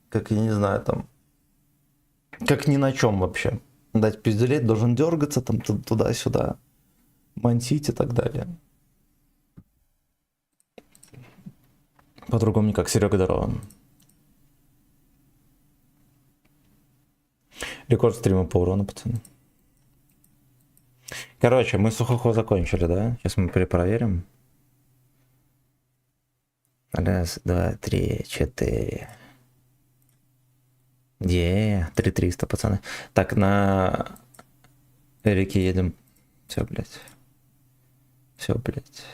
Как, я не знаю, там. Как ни на чем вообще. Дать пизделеть, должен дергаться там туда-сюда. Мансить и так далее. По-другому никак. Серега, здорово. Рекорд стрима по урону, пацаны. Короче, мы сухохо закончили, да? Сейчас мы перепроверим. 1, 2, 3, 4. 3300, пацаны. Так, на Эрике едем. Все, блядь. Все, блядь.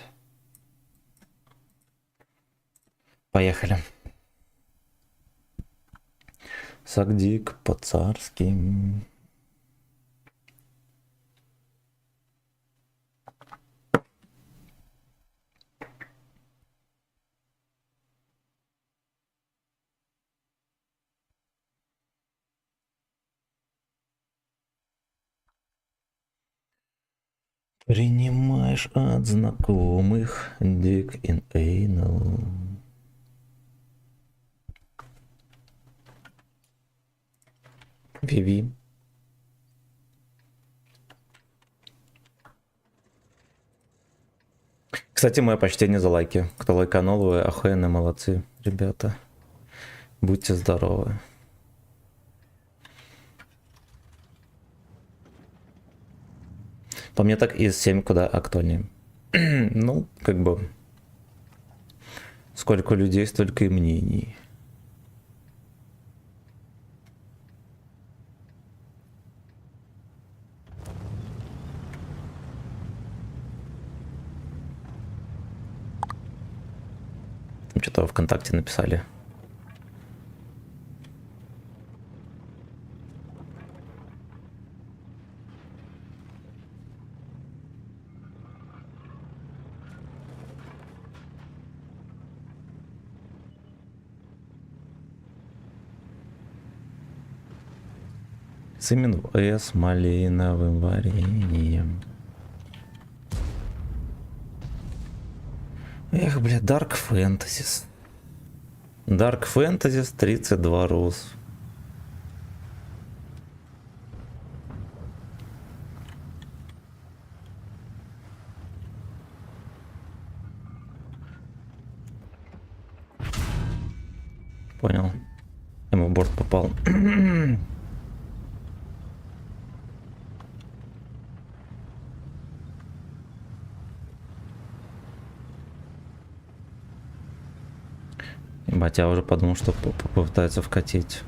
Поехали. Сагдик по-царски. Принимаешь от знакомых Dick in Anal. Виви. Кстати, мое почтение за лайки. Кто лайканул, вы охуенные молодцы, ребята. Будьте здоровы. По мне так из 7 куда актуальнее. Ну, как бы... Сколько людей, столько и мнений. Там что-то ВКонтакте написали. С именно с малиновым вареньем. Эх, бля, Dark Fantasy. Dark Fantasy 32 рус. Понял. Ему в борт попал. Ебать, я уже подумал, что попытается вкатить.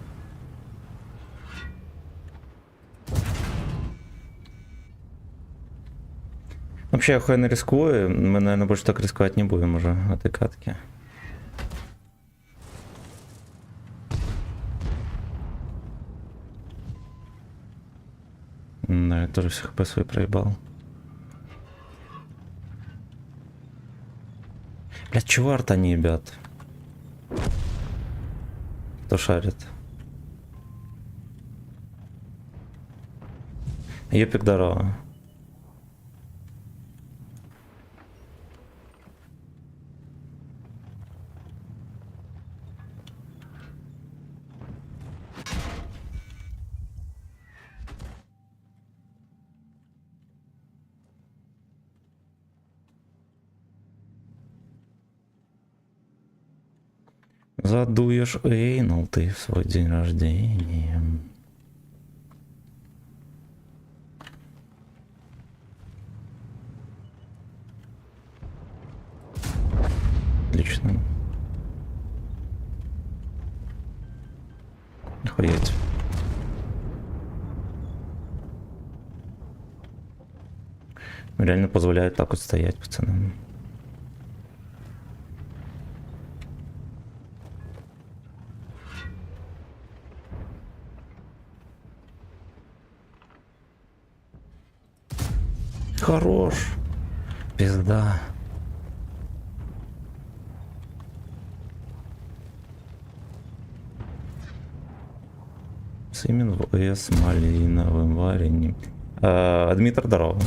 Вообще, я охуенно рискую. Мы, наверное, больше так рисковать не будем уже в этой катке. Да, я тоже всех хп свои проебал. Блядь, чего арта не ебят? Кто шарит? Епик здорово. Задуешь эйнал ты в свой день рождения. Отлично. Охуеть. Реально позволяет так вот стоять, пацаны. Хорош. Пизда. С именно с малиновым вареньем. Дмитрий, здорово.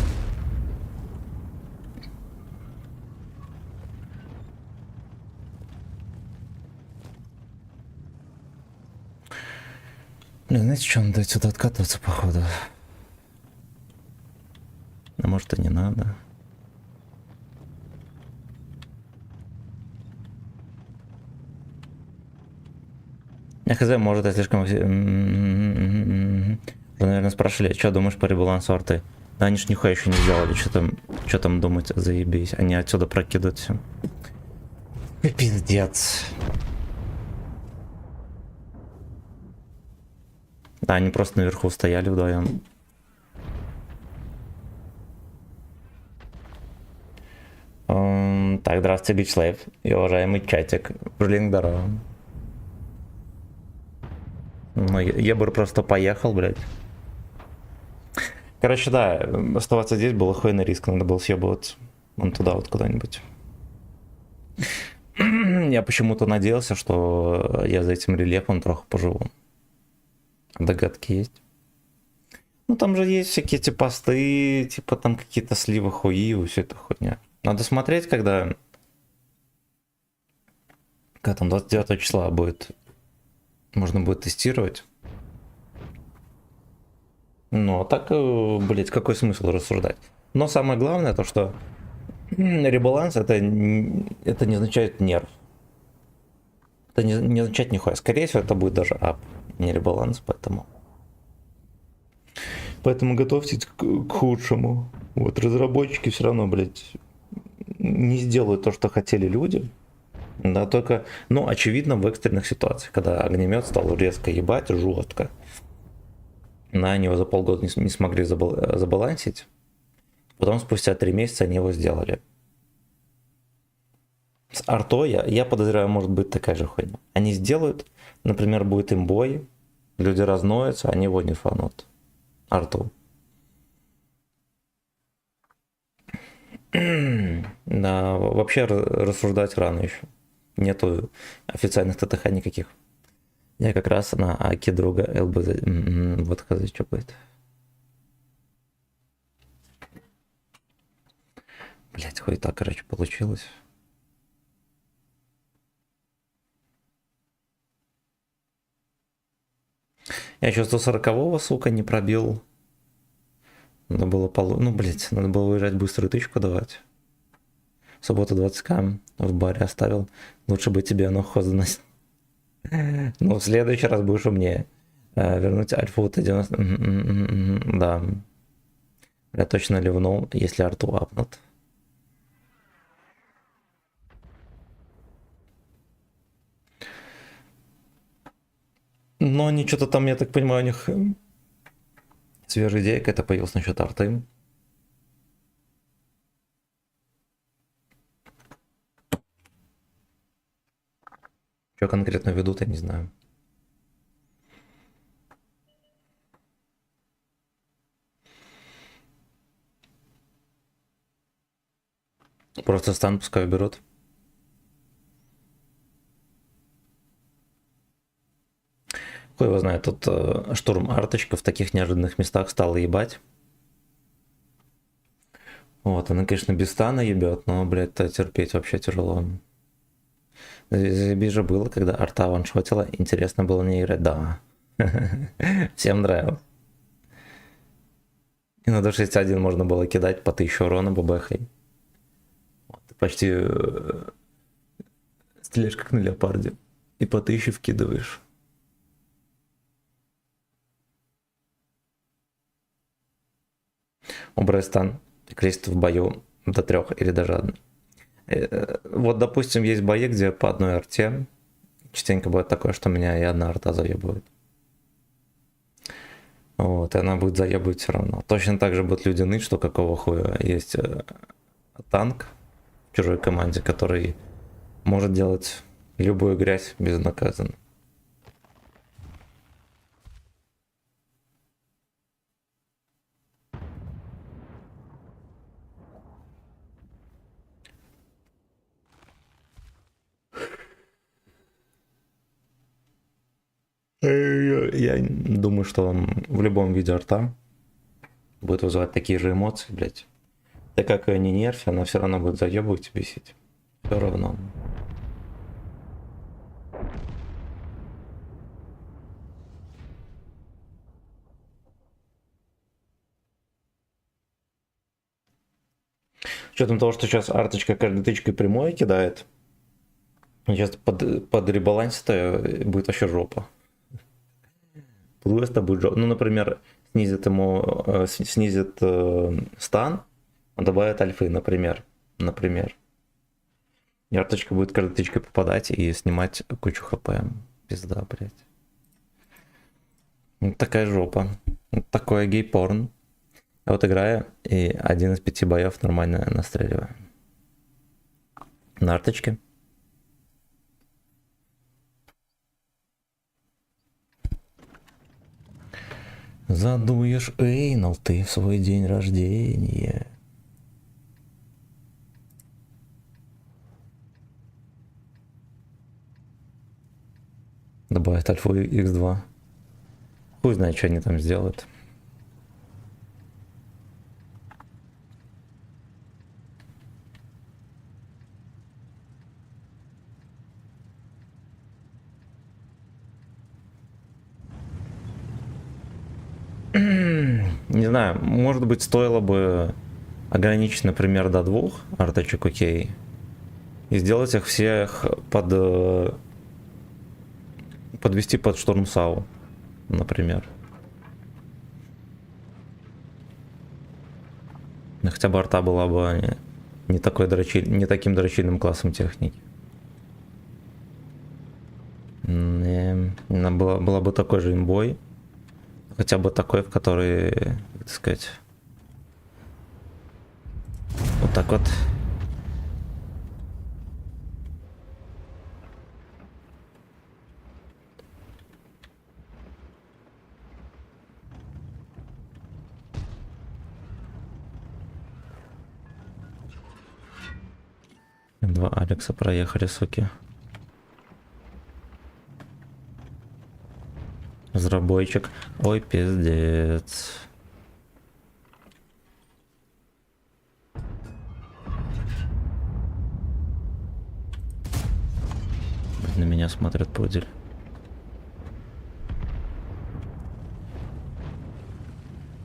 Блин, знаете, что надо сюда откатываться, походу? А может и не надо. Я хз, может, я слишком... Уже, наверное, спрашивали, что думаешь по ребалансу арты? Да они ж нихуя еще не сделали, что там думать, заебись. Они отсюда прокидывают все. Пиздец. Да, они просто наверху стояли вдвоем. Так, здравствуйте, Бичлейв и уважаемый чатик. Блин, здорово. Ну, я бы просто поехал, блядь. Короче, да, оставаться здесь было охуенный риск, надо было съебываться. Вон туда вот куда-нибудь. Я почему-то надеялся, что я за этим рельефом трохи поживу. Догадки есть? Ну там же есть всякие эти посты, типа там какие-то сливы хуи, и все это хуйня. Надо смотреть, когда там 29 числа будет, можно будет тестировать. Ну, а так, блять, какой смысл рассуждать? Но самое главное то, что ребаланс это не означает нерв. Это не означает нихуя. Скорее всего, это будет даже ап, не ребаланс, поэтому. Поэтому готовьтесь к худшему. Вот, разработчики все равно, блядь, не сделают то, что хотели люди. Да, только, ну, очевидно, в экстренных ситуациях, когда огнемет стал резко ебать, жестко. На него за полгода не смогли забалансить. Потом спустя 3 месяца они его сделали. С артой, я подозреваю, может быть такая же хуйня. Они сделают, например, будет имбой, люди разноются, они его не фанут. Арту. Да, вообще рассуждать рано еще. Нету официальных ТТХ никаких. Я как раз на Аки друга ЛБЗ. Вот хз, что будет. Блять, хоть так, короче, получилось. Я еще 140-го, сука, не пробил. Надо было ну, блять, надо было выезжать быструю тычку давать. В субботу 20к в баре оставил. Лучше бы тебе оно хоздность. Ну, в следующий раз будешь умнее. Вернуть альфу Т90. Да. Я точно ливнул, если арту апнут. Но они что-то там, я так понимаю, у них свежая идея какая-то появилась насчет арты. Что конкретно ведут, я не знаю. Просто стан пускай берут. Хуй его знает, тут штурм арточка в таких неожиданных местах стала ебать. Вот, она, конечно, без стана ебет, но, блядь, терпеть вообще тяжело. Заебись же было, когда арта ваншотила, интересно было не играть, да. Всем нравилось. И на D61 можно было кидать по 1000 урона бабахой. Вот, почти стреляешь как на леопарде. И по 1000 вкидываешь. Убрать стан, крестит в бою до 3 или даже 1. Вот, допустим, есть бои, где по одной арте частенько бывает такое, что меня и одна арта заебывает. Вот, и она будет заебывать все равно. Точно так же будут люди ныть, что какого хуя есть танк в чужой команде, который может делать любую грязь безнаказанно. Я думаю, что он в любом виде арта будет вызывать такие же эмоции, блять. Так как ее не нервь, она все равно будет заебывать и бесить. Все равно. С учетом того, что сейчас арточка каждой тычкой прямой кидает, сейчас под ребалансе-то будет вообще жопа. Просто будет жопа. Ну, например, снизит стан, он добавит альфы, например. И арточка будет каждой тычкой попадать и снимать кучу хп. Пизда, блядь. Вот такая жопа. Вот такой гей-порн. Я вот играю, и 1 из 5 боев нормально настреливаю. Нарточки. Задуешь эйнал ты в свой день рождения. Добавить альфу x2. Хуй знает, что они там сделают. Не знаю, может быть, стоило бы ограничить, например, до 2 арточек, окей. И сделать их всех подвести под штурмсау, например. Ну, хотя бы арта была бы не таким дрочильным классом техники. Была бы такой же имбой. Хотя бы такой, в который, так сказать, вот так вот. Два Алекса проехали, суки. Разработчик. Ой, пиздец. На меня смотрит пудель.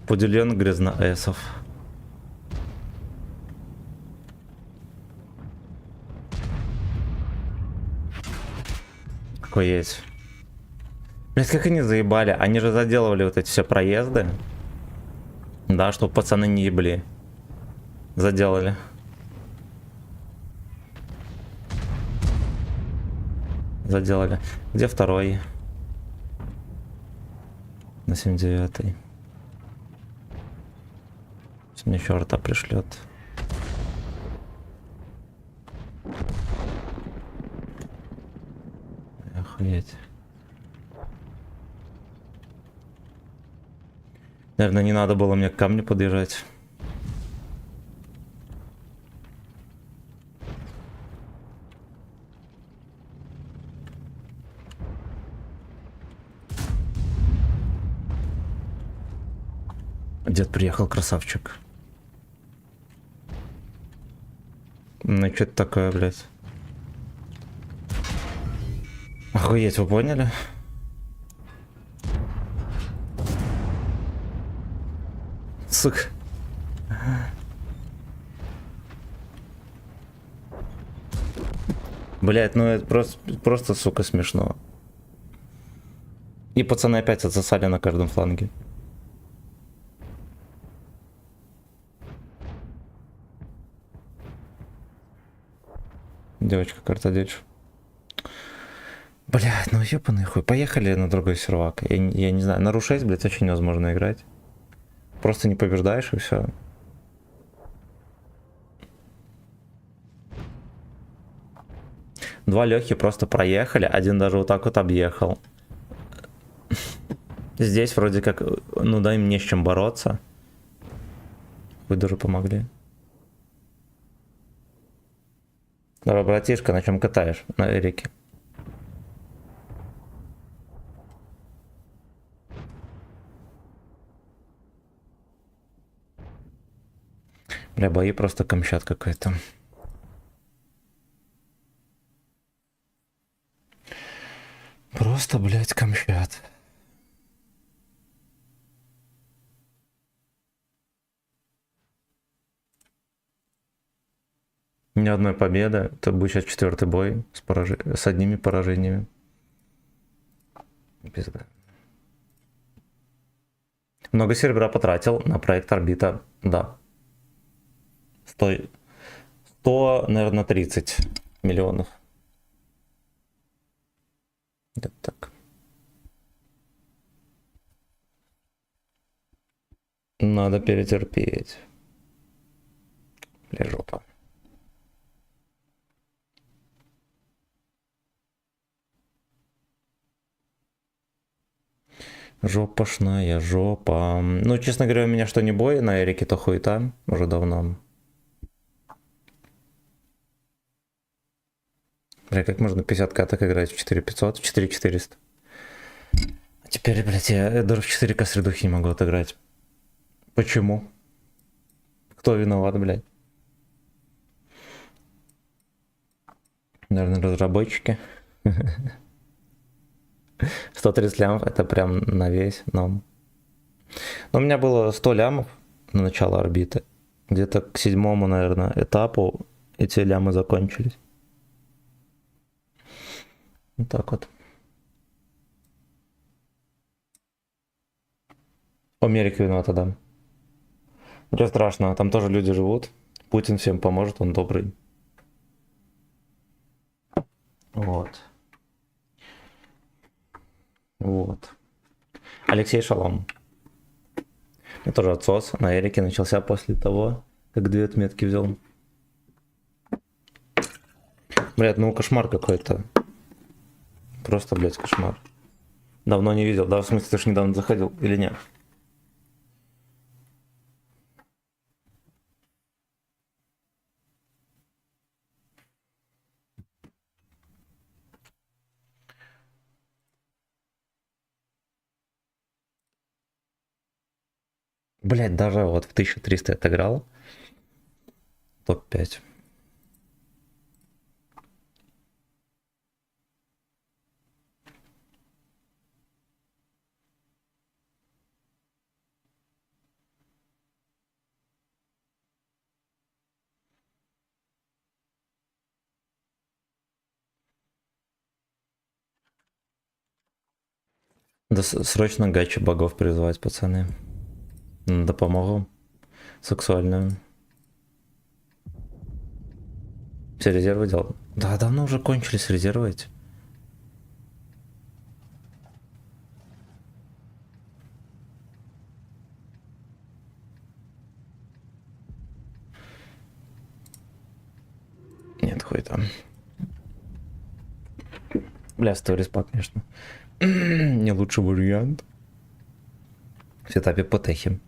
Пудельон грязноэсов. Какой есть. Блять, как они заебали. Они же заделывали вот эти все проезды. Да, чтобы пацаны не ебли. Заделали. Заделали. Где второй? На 79-й. Мне еще арта пришлет. Охуеть. Наверное, не надо было мне к камню подъезжать. Дед приехал, красавчик. Ну что это такое, блядь? Охуеть, вы поняли? Сука. Блять, ну это просто, сука, смешно. И пацаны опять отсосали на каждом фланге. Девочка, картодельш. Блять, ну ебаный хуй. Поехали на другой сервак. Я не знаю, на Ру-6, блять, очень невозможно играть. Просто не побеждаешь и все. Два Лехи просто проехали, один даже вот так вот объехал. Здесь вроде как, ну да, им не с чем бороться. Вы даже помогли. Давай, братишка, на чем катаешь? На Эрике. Бля, бои просто камчат какой-то. Просто, блядь, камчат. Ни одной победы. Это будет сейчас 4-й бой с одними поражениями. Пизда. Много серебра потратил на проект Орбита. Да. 100, наверное, 30 миллионов. Где-то так. Надо перетерпеть. Бля, жопа. Жопошная жопа. Ну, честно говоря, у меня что не бой на Эрике, то хуета. Уже давно. Бля, как можно 50 каток играть в 4500, в 4400? А теперь, блядь, я даже в 4К средухи не могу отыграть. Почему? Кто виноват, блядь? Наверное, разработчики. 130 лямов, это прям на весь, но у меня было 100 лямов на начало орбиты. Где-то к 7-му, наверное, этапу эти лямы закончились. Вот так вот. Америка виновата, да. Ничего страшного, там тоже люди живут. Путин всем поможет, он добрый. Вот. Вот. Алексей Шалом. Я тоже отсос на Эрике начался после того, как 2 отметки взял. Блядь, ну кошмар какой-то. Просто, блядь, кошмар. Давно не видел. Да, в смысле, ты же недавно заходил или нет? Блядь, даже вот в 1300 отыграл. Топ-5. Да срочно гачу богов призвать, пацаны. На допомогу сексуальную. Все резервы делал? Да, давно уже кончились резервы эти. Нет, хуй там. Бля, сториспа, конечно. Не лучший вариант. В сетапе по техе.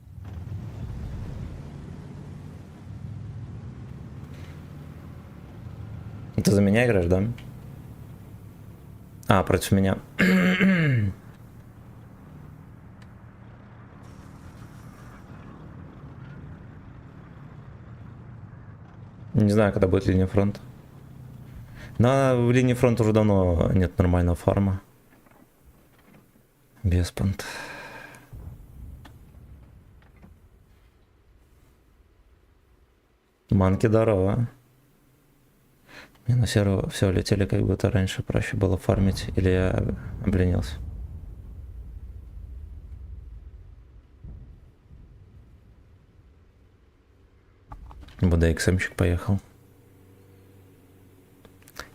Ты за меня играешь, да? А, против меня. Не знаю, когда будет линия фронта. В линии фронта уже давно нет нормального фарма. Без понт. Манки здорово. Не, на серого все улетели, как будто раньше проще было фармить, или я обленился. БДХМщик поехал.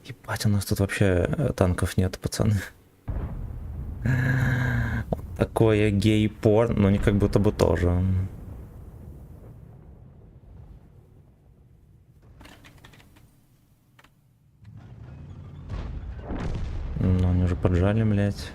Ебать, у нас тут вообще танков нет, пацаны. Вот такое гей-порн, но не как будто бы тоже. Ну, они уже поджали, блядь.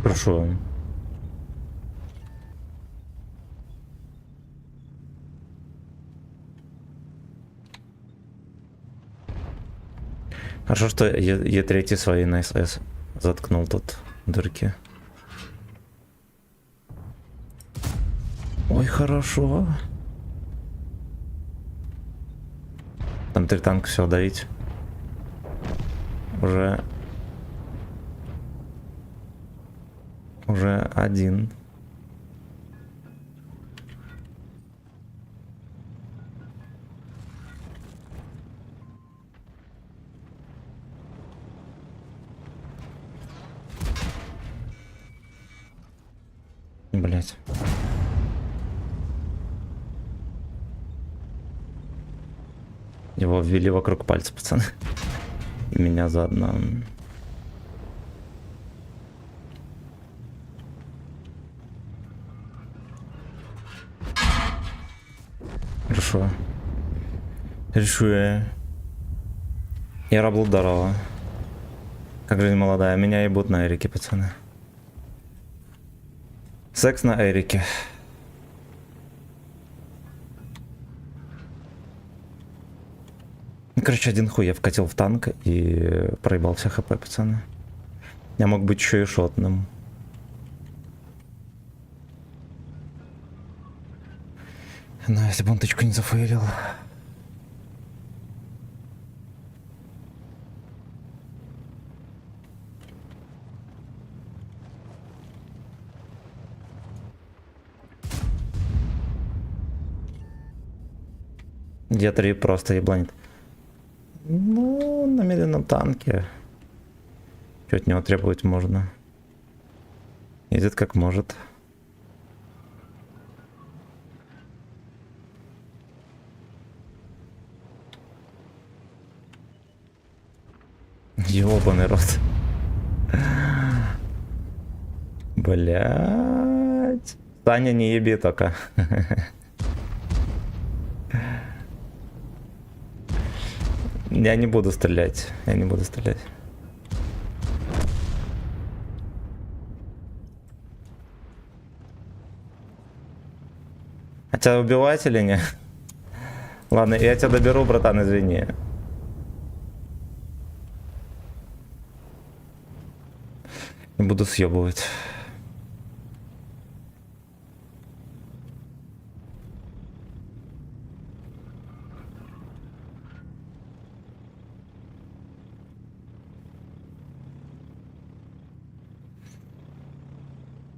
Хорошо. Хорошо, что Е3 свои на СС заткнул тут дырки. Ой, хорошо. Там 3 танка, все, давить. Уже 1. Блять. Его ввели вокруг пальца, пацаны. меня заодно. Хорошо. Решу. Я был здорово. Как жизнь молодая. Меня ебут на Эрике, пацаны. Секс на Эрике. Короче, один хуй я вкатил в танк и проебал все хп, пацаны. Я мог быть еще и шотным. Но если бы он тычку не зафейлил. Д3 просто ебланит. Ну, на медленном танке. Что от него требовать можно? Едет как может. Ёбаный рот. Блять. Таня, не еби только. Я не буду стрелять. Я не буду стрелять. А тебя убивать или не? Ладно, я тебя доберу, братан, извини. Не буду съебывать.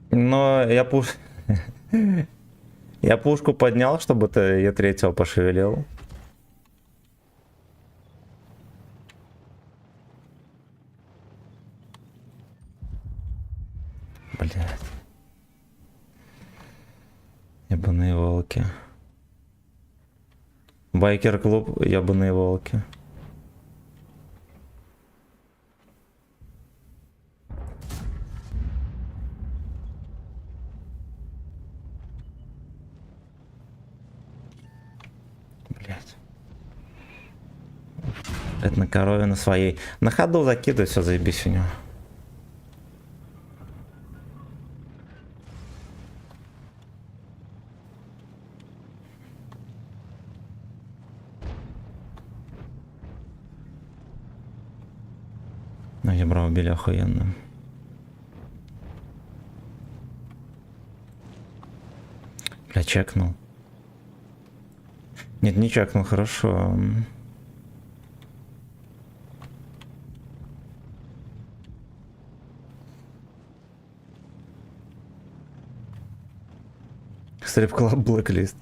Но я я пушку поднял, чтобы ты ее третьего пошевелил. Блядь. Ебаные волки. Байкер-клуб, ебаные волки. Блядь. Это на корове на своей. На ходу закидывай, все, заебись у него. Ну, ебра убили охуенно. Бля, чекнул. Нет, не чекнул, хорошо. Стрип-клаб Blacklist.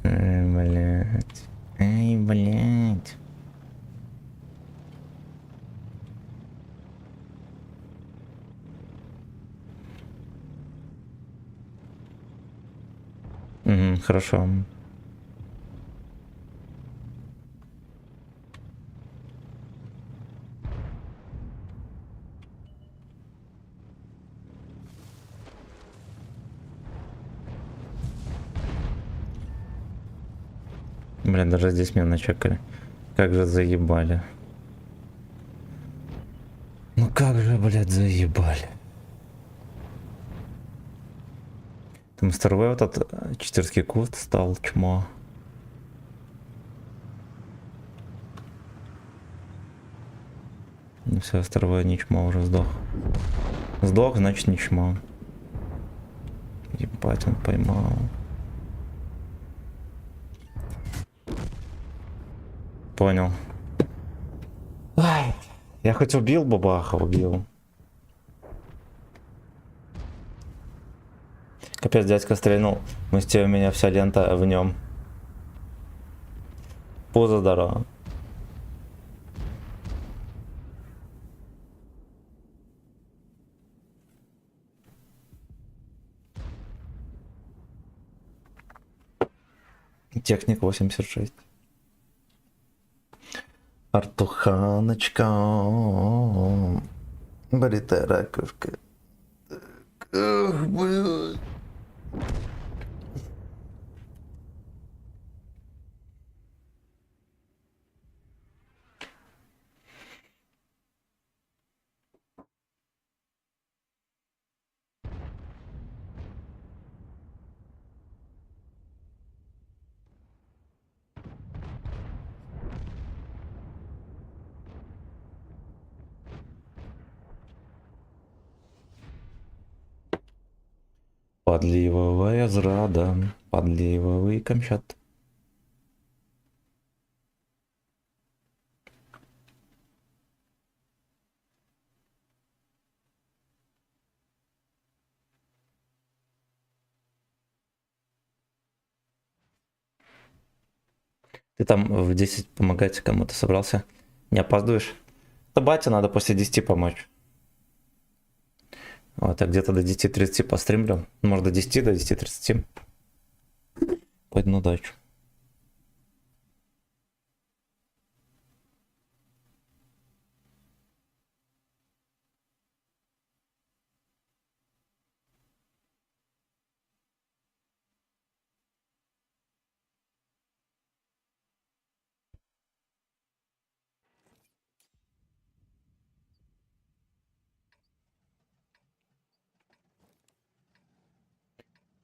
Ай, блядь. Ай, блядь. Угу, хорошо. Блин, даже здесь меня начекали. Как же заебали. Ну как же, блядь, заебали. Там старый вот этот читерский куст стал чмо. Ну все, старый не чмо, уже сдох. Сдох, значит не чмо. Ебать, он поймал. Понял. Ай, я хоть убил бабаха, убил. Капец, дядька стрельнул. Мстил, у меня вся лента в нем. Пузо здорово. Техник 86. Артуханочка. Бритая ракушка. Эх, блядь. Подливовая зрада, подливовый камчат. Ты там в 10 помогать кому-то собрался? Не опаздываешь? Да батя надо после 10 помочь. Вот, я где-то до 10:30 постримлю. Может, до 10, до 10:30. Пойду на дачу.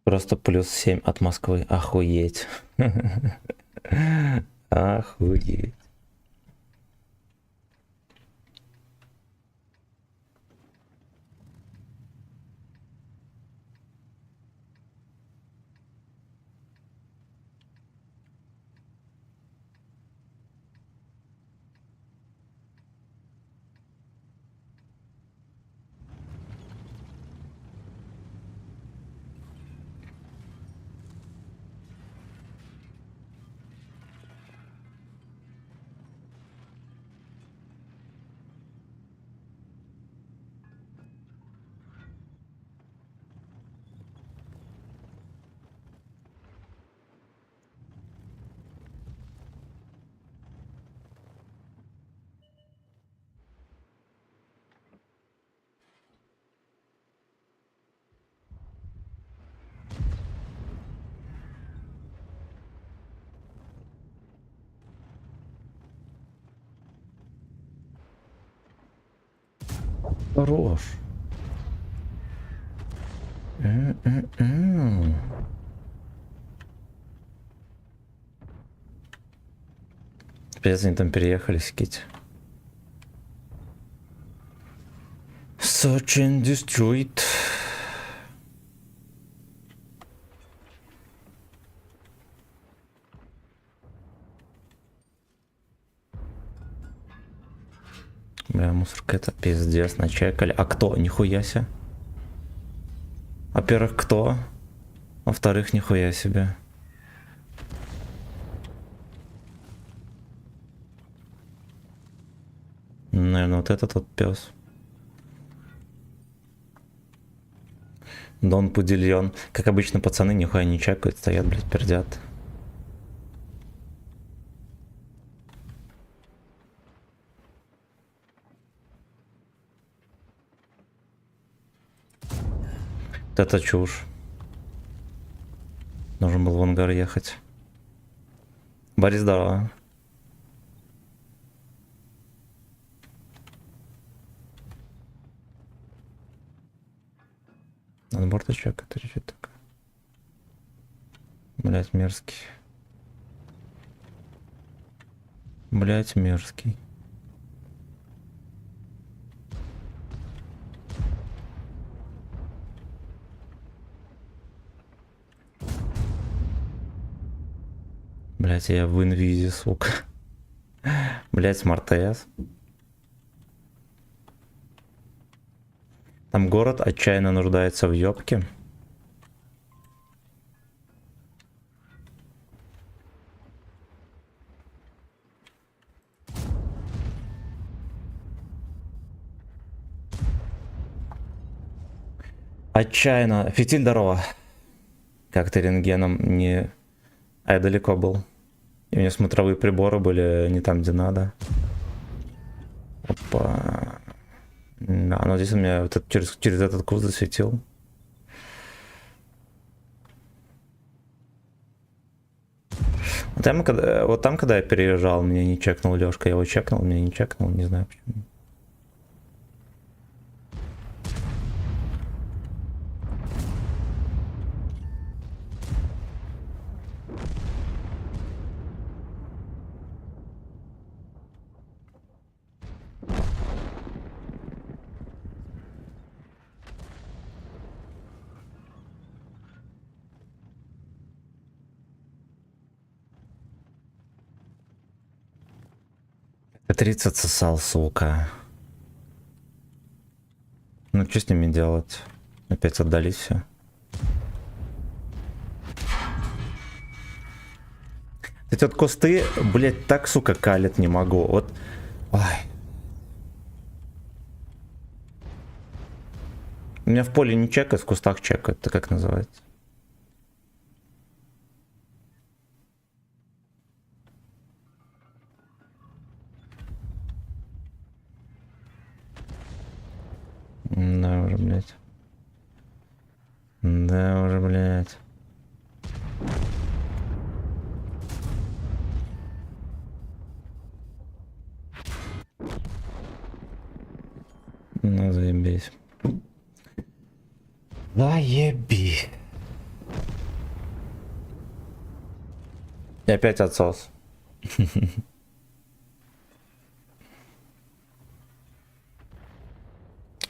Просто +7 от Москвы. Охуеть. Охуеть. Хорош. Опять они там переехали, скить. Search and destroyed. Бля, мусорка это пиздец, начекали. А кто? Нихуя себе. Во-первых, кто? Во-вторых, нихуя себе. Наверное, вот этот вот пес. Дон Пудильон. Как обычно, пацаны нихуя не чекают, стоят, блядь, пердят. Вот это чушь. Нужен был в ангар ехать. Борис, здорово. Отбор тачок, это что такое? Блять, мерзкий. Блять, мерзкий. Блять, я в инвизе, сука. Блять, смарт ТС. Там город отчаянно нуждается в ёбке. Отчаянно. Фитиль, здорово. Как ты рентгеном не... А я далеко был. И у меня смотровые приборы были не там, где надо. Опа. Да, но здесь у меня вот через этот куст засветил. Вот там, когда я переезжал, меня не чекнул Лёшка. Я его чекнул, меня не чекнул, не знаю почему. Т-30 отсосал, сука. Ну что с ними делать? Опять отдались все. Эти вот кусты, блять, так, сука, калит не могу. Вот. Ой. У меня в поле не чекают, в кустах чекают. Это как называется? Да уже, блядь. Да уже, блядь. Ну, заебись. Заебись. И опять отсос.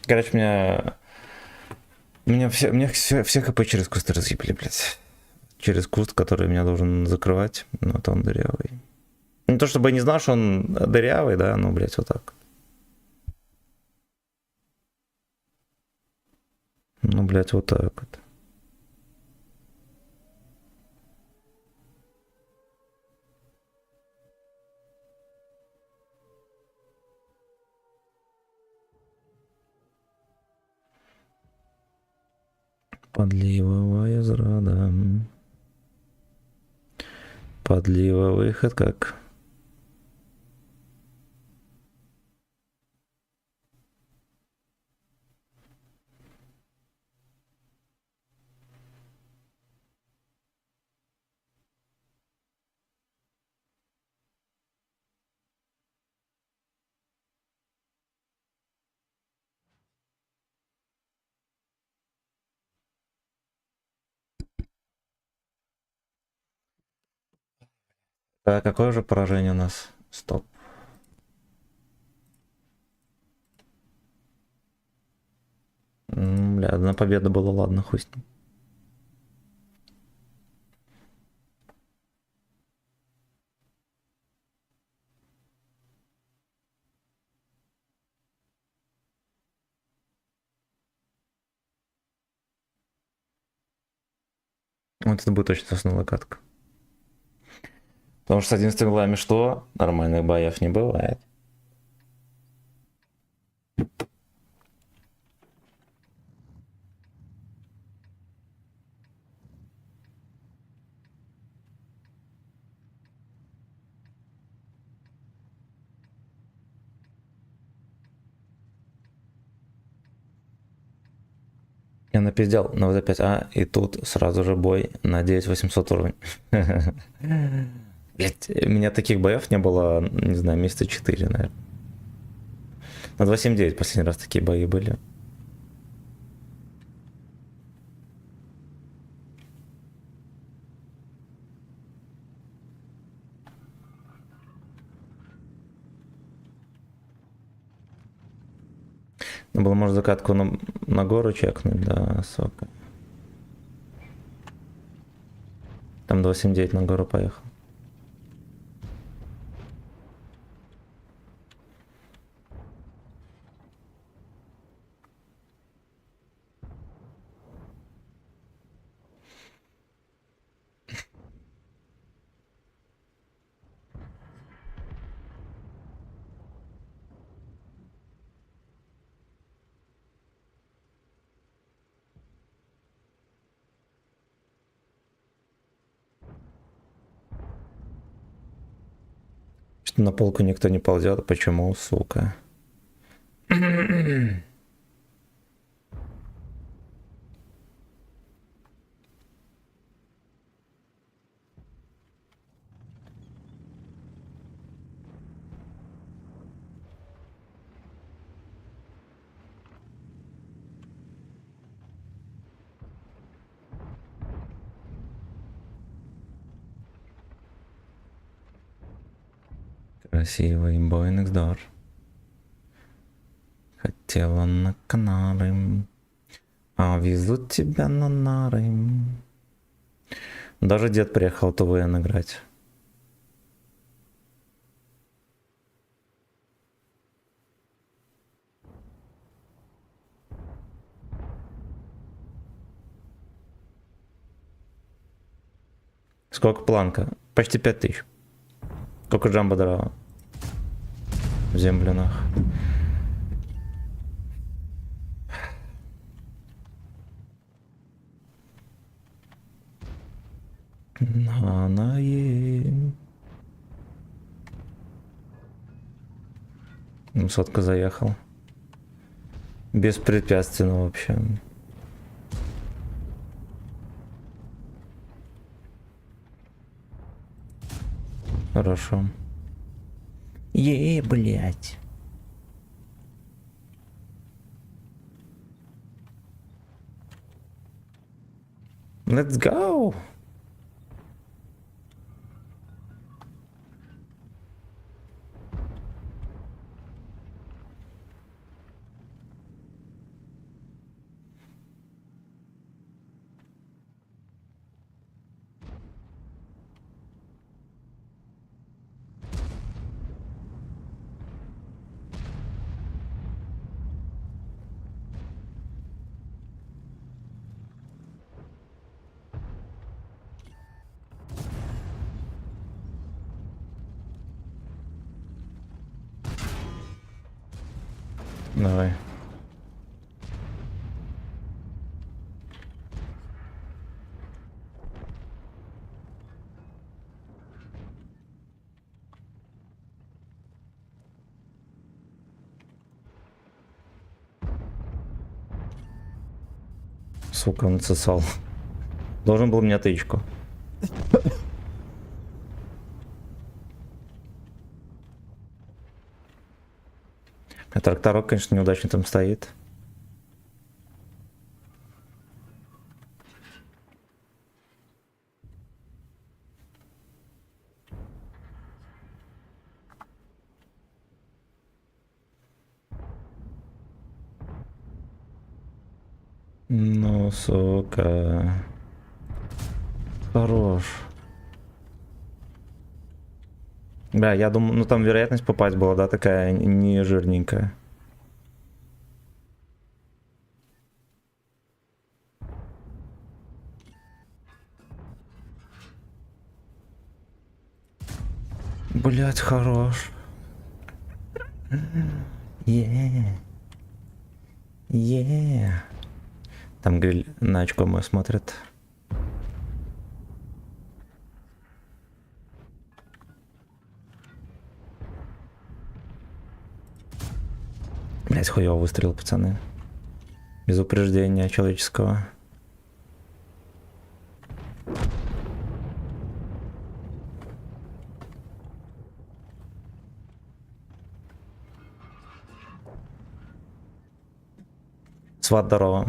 Короче, все ХП через кусты разъебли, блядь. Через куст, который меня должен закрывать. Ну, вот он дырявый. Не то чтобы я не знал, что он дырявый, да, ну, блядь, вот так. Ну, блядь, вот так вот. Подливовая зрада. Подлива выход как? Так, какое же поражение у нас? Стоп. Бля, одна победа была, ладно, хуй с ним. Вот это будет очень сосновая катка. Потому что с 11 главами что? Нормальных боев не бывает. Я напиздел на ВЗ-5А, и тут сразу же бой на 9800 уровень. Блять, у меня таких боев не было, не знаю, месяца 4, наверное. На 2.7.9 последний раз такие бои были. Ну, было, может, закатку на гору чекнуть, да, сука. Там 2.7.9 на гору поехал. Что на полку никто не ползет, почему, сука? Красивый бой next door. Хотела на Канары, а везут тебя на нары. Даже дед приехал ТВН играть. Сколько планка? Почти 5000. Сколько джамба дрова? В землянах. Она сотка заехал. Беспрепятственно вообще. Хорошо. Блять. Let's go. Давай. Сука, он отсосал. Должен был мне тычку. Тракторок, конечно, неудачно там стоит. Ну, сука. Хорош. Бля, я думаю, ну там вероятность попасть была, да, такая не жирненькая. Блять, хорош. Там гриль на очко мой смотрит. Блять, хуёво выстрелил, пацаны. Без упреждения человеческого. Сват, здорово.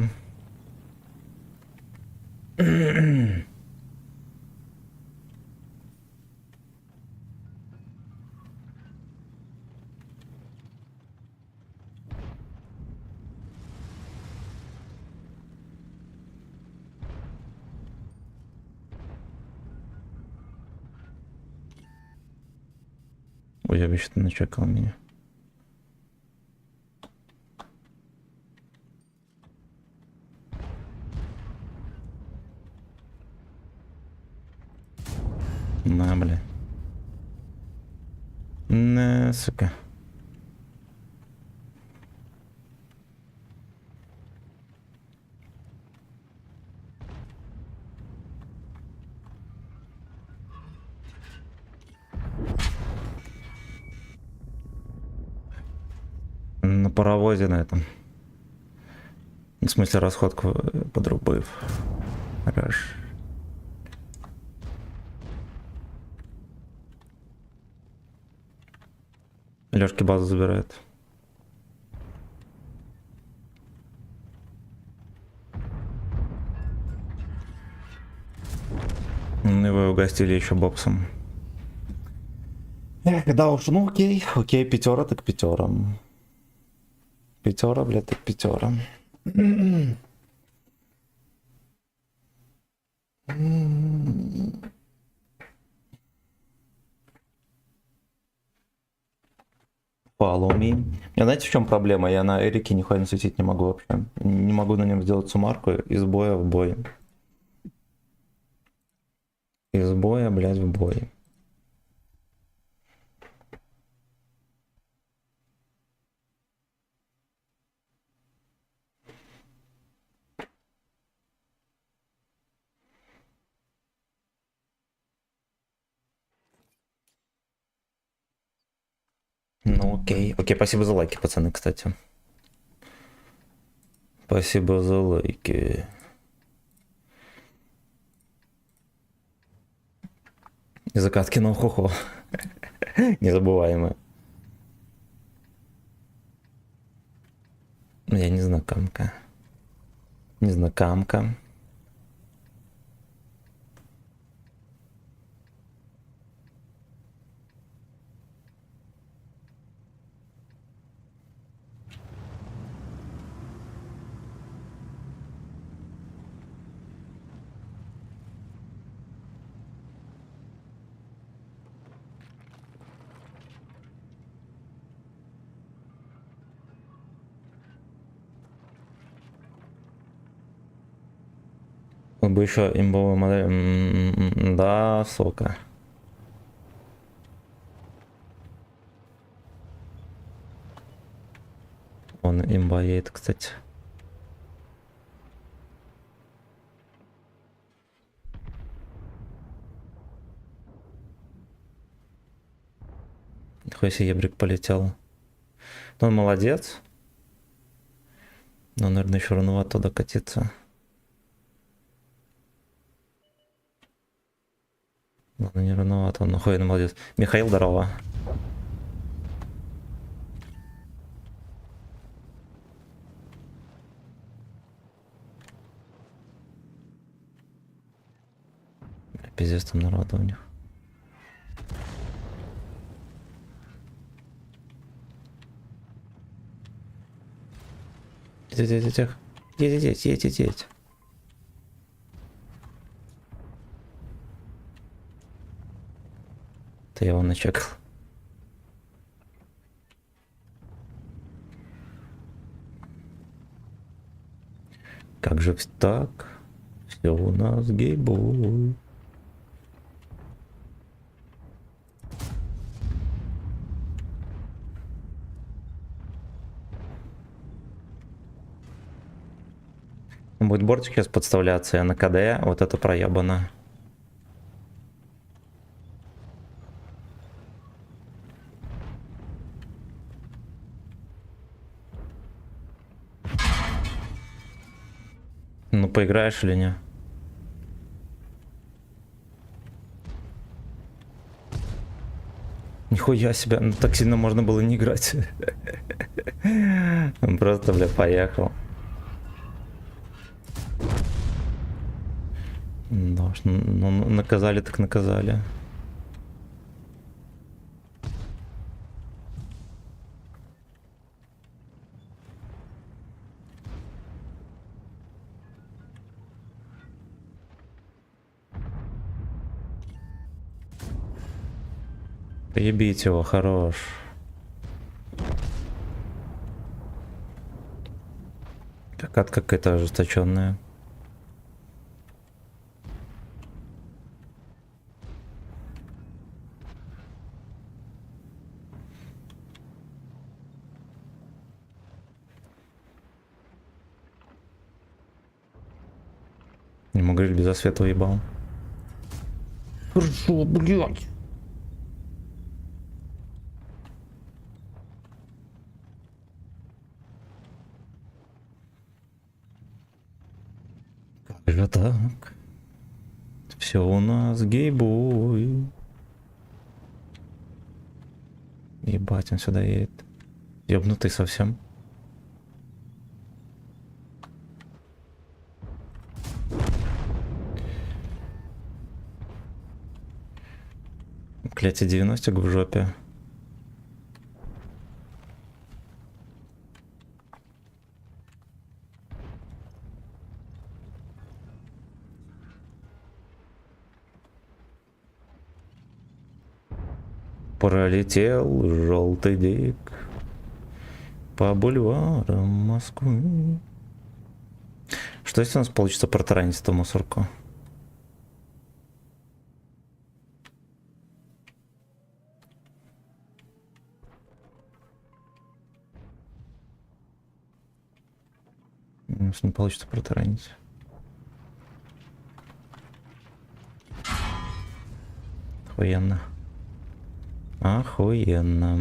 Ой, я бы что-то начекал меня. На, бля. На, сука. паровозе на этом. В смысле, расходку подрубив. Хорош. Лёшки базу забирает. Ну, его угостили еще боксом. Эх, да уж, ну окей, пятера так пятера. Пятера, блядь, так пятера. Follow me. Я, знаете, в чем проблема? Я на Эрике нихуя насветить не могу вообще. Не могу на нем сделать сумарку из боя в бой. Из боя, блядь, в бой. Ну окей. Окей, спасибо за лайки, пацаны, кстати. Спасибо за лайки. Закатки на ухо. Незабываемые. Я незнакомка. Незнакомка. Он бы еще имбовую модель. Да, сока. Он имба едет, кстати. Нихуя себе ебрик полетел. Но он молодец. Но, наверное, еще рановато туда катиться. Ладно, не рановато, он охуенно молодец. Михаил, здорово. Пиздец там народу у них. Едь. Это я его начекал. Как же так? Все у нас гейбой. Будет бортик сейчас подставляться, я на КД, вот это проебано. Ну поиграешь или не? Нихуя себе, ну так сильно можно было не играть. Он просто, бля, поехал. Да уж, ну наказали так наказали. Ебить его, хорош. Катка какая-то ожесточенная. Не могу говорить, без света уебал. Хорошо, блядь. Же так. Все у нас гейбой. Ебать, он сюда едет. Ёбнутый совсем. Клятие 90 в жопе. Пролетел желтый дик по бульварам Москвы. Что если у нас получится протаранить эту мусорку? У нас не получится протаранить. Охуенно. Охуенно.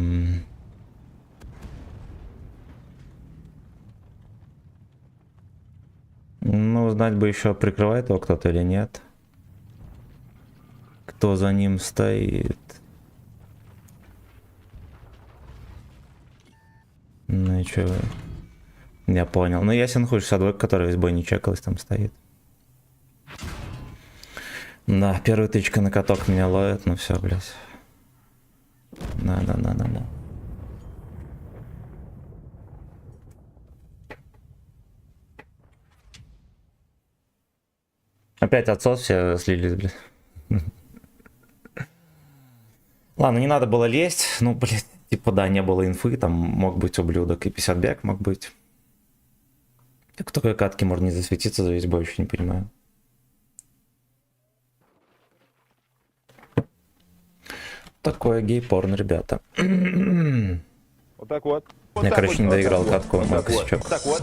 Ну, знать бы еще, прикрывает его кто-то или нет. Кто за ним стоит. Ну и чё? Я понял. Ну, ясен хуй, 62, который весь бой не чекалась, там стоит. Да, первая тычка на каток меня ловит, ну все, блядь. Да. Опять отсос, все слились, блядь. Ладно, не надо было лезть. Ну, блядь, типа, да, не было инфы, там мог быть ублюдок и 50 бяк мог быть. Как такой катки можно не засветиться за весь бой, еще не понимаю. Такое гей-порн, ребята. Вот так вот. Я, короче, не доиграл катку, мой косячок. Вот так вот.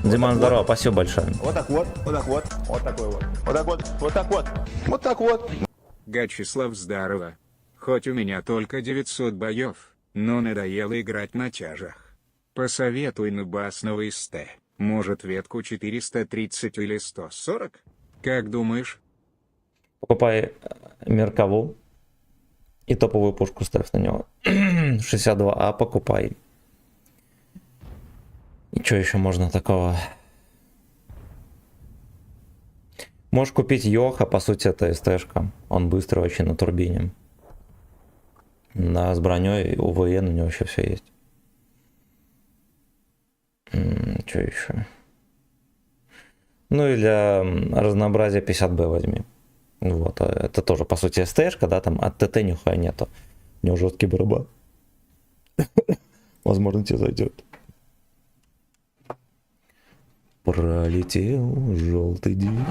Диман, здорово, спасибо большое. Вот так вот. Вот так вот. Вот такой вот. Вот так вот. Вот так вот. Вот так вот. Гачислав, здорово. Хоть у меня только 900 боев, но надоело играть на тяжах. Посоветуй нубасного СТ. Может, ветку 430 или 140? Как думаешь? Покупай Меркаву и топовую пушку ставь на него. 62А покупай. И что еще можно такого? Можешь купить Йоха, по сути это СТшка. Он быстрый очень на турбине. Да, с броней, УВН у него вообще все есть. Что еще? Ну и для разнообразия 50Б возьми. Вот, это тоже по сути СТшка, да, там от ТТ нихуя нету. У него жесткий барабан. Возможно, тебе зайдет. Пролетел желтый день.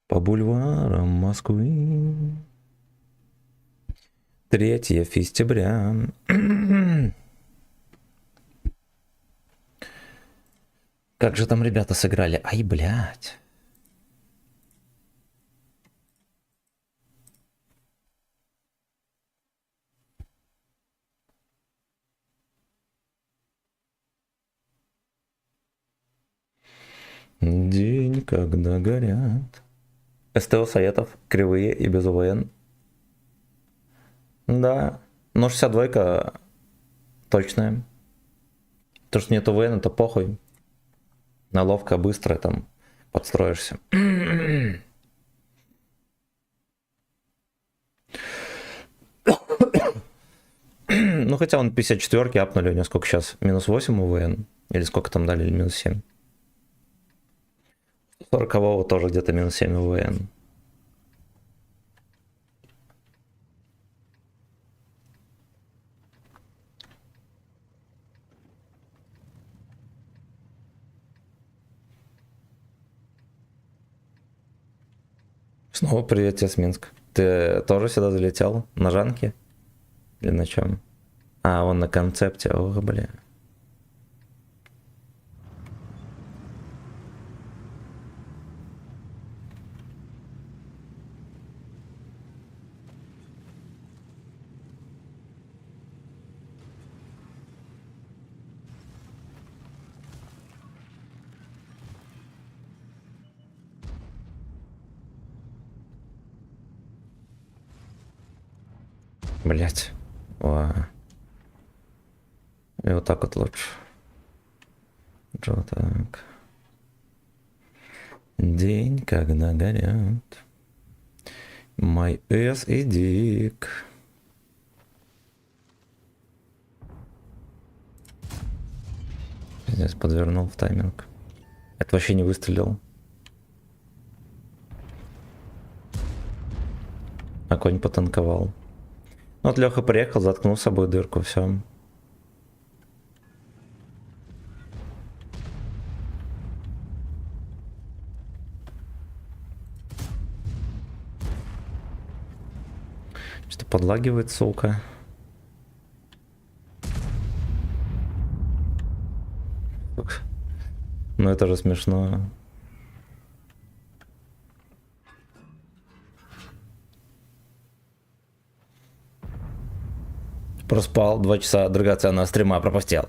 По бульварам Москвы. 3 февраля. Как же там ребята сыграли? Ай, блядь. День, когда горят. СТО Советов, кривые и без УВН. Да, но 62 точная. То, что нет УВН, это похуй. Наловка быстрая, там подстроишься. Ну, хотя он 54-ки апнули, у него сколько сейчас? Минус 8 УВН? Или сколько там дали? Или минус 7? 40-го тоже где-то минус 7 УВН. Снова привет тебе с Минска. Ты тоже сюда залетел? На Жанке? Или на чем? А, он на концепте. Ох, бля. Блять. О. И вот так вот лучше. Вот так. День, когда горят мой эс и дик. Здесь подвернул в тайминг. Это вообще не выстрелил. А конь потанковал. Ну, вот Леха приехал, заткнул с собой дырку, все. Что-то подлагивает, сука. Ну это же смешно. Проспал 2 часа драгоценного стрима, пропустил.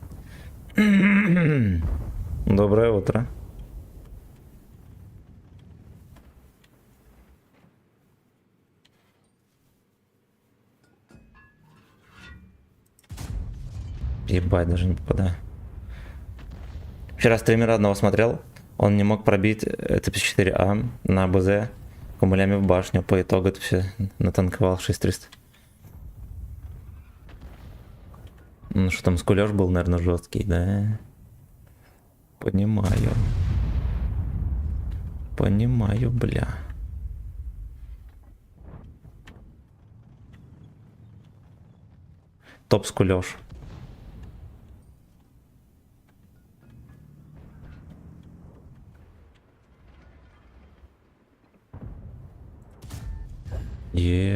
Доброе утро. Ебать, даже не попадаю. Вчера стримера одного смотрел, он не мог пробить Т-54А на БЗ кумулями в башню, по итогу это все натанковал 6300. Ну что там, скулёж был, наверное, жесткий, да? Понимаю. Понимаю, бля. Топ скулёж.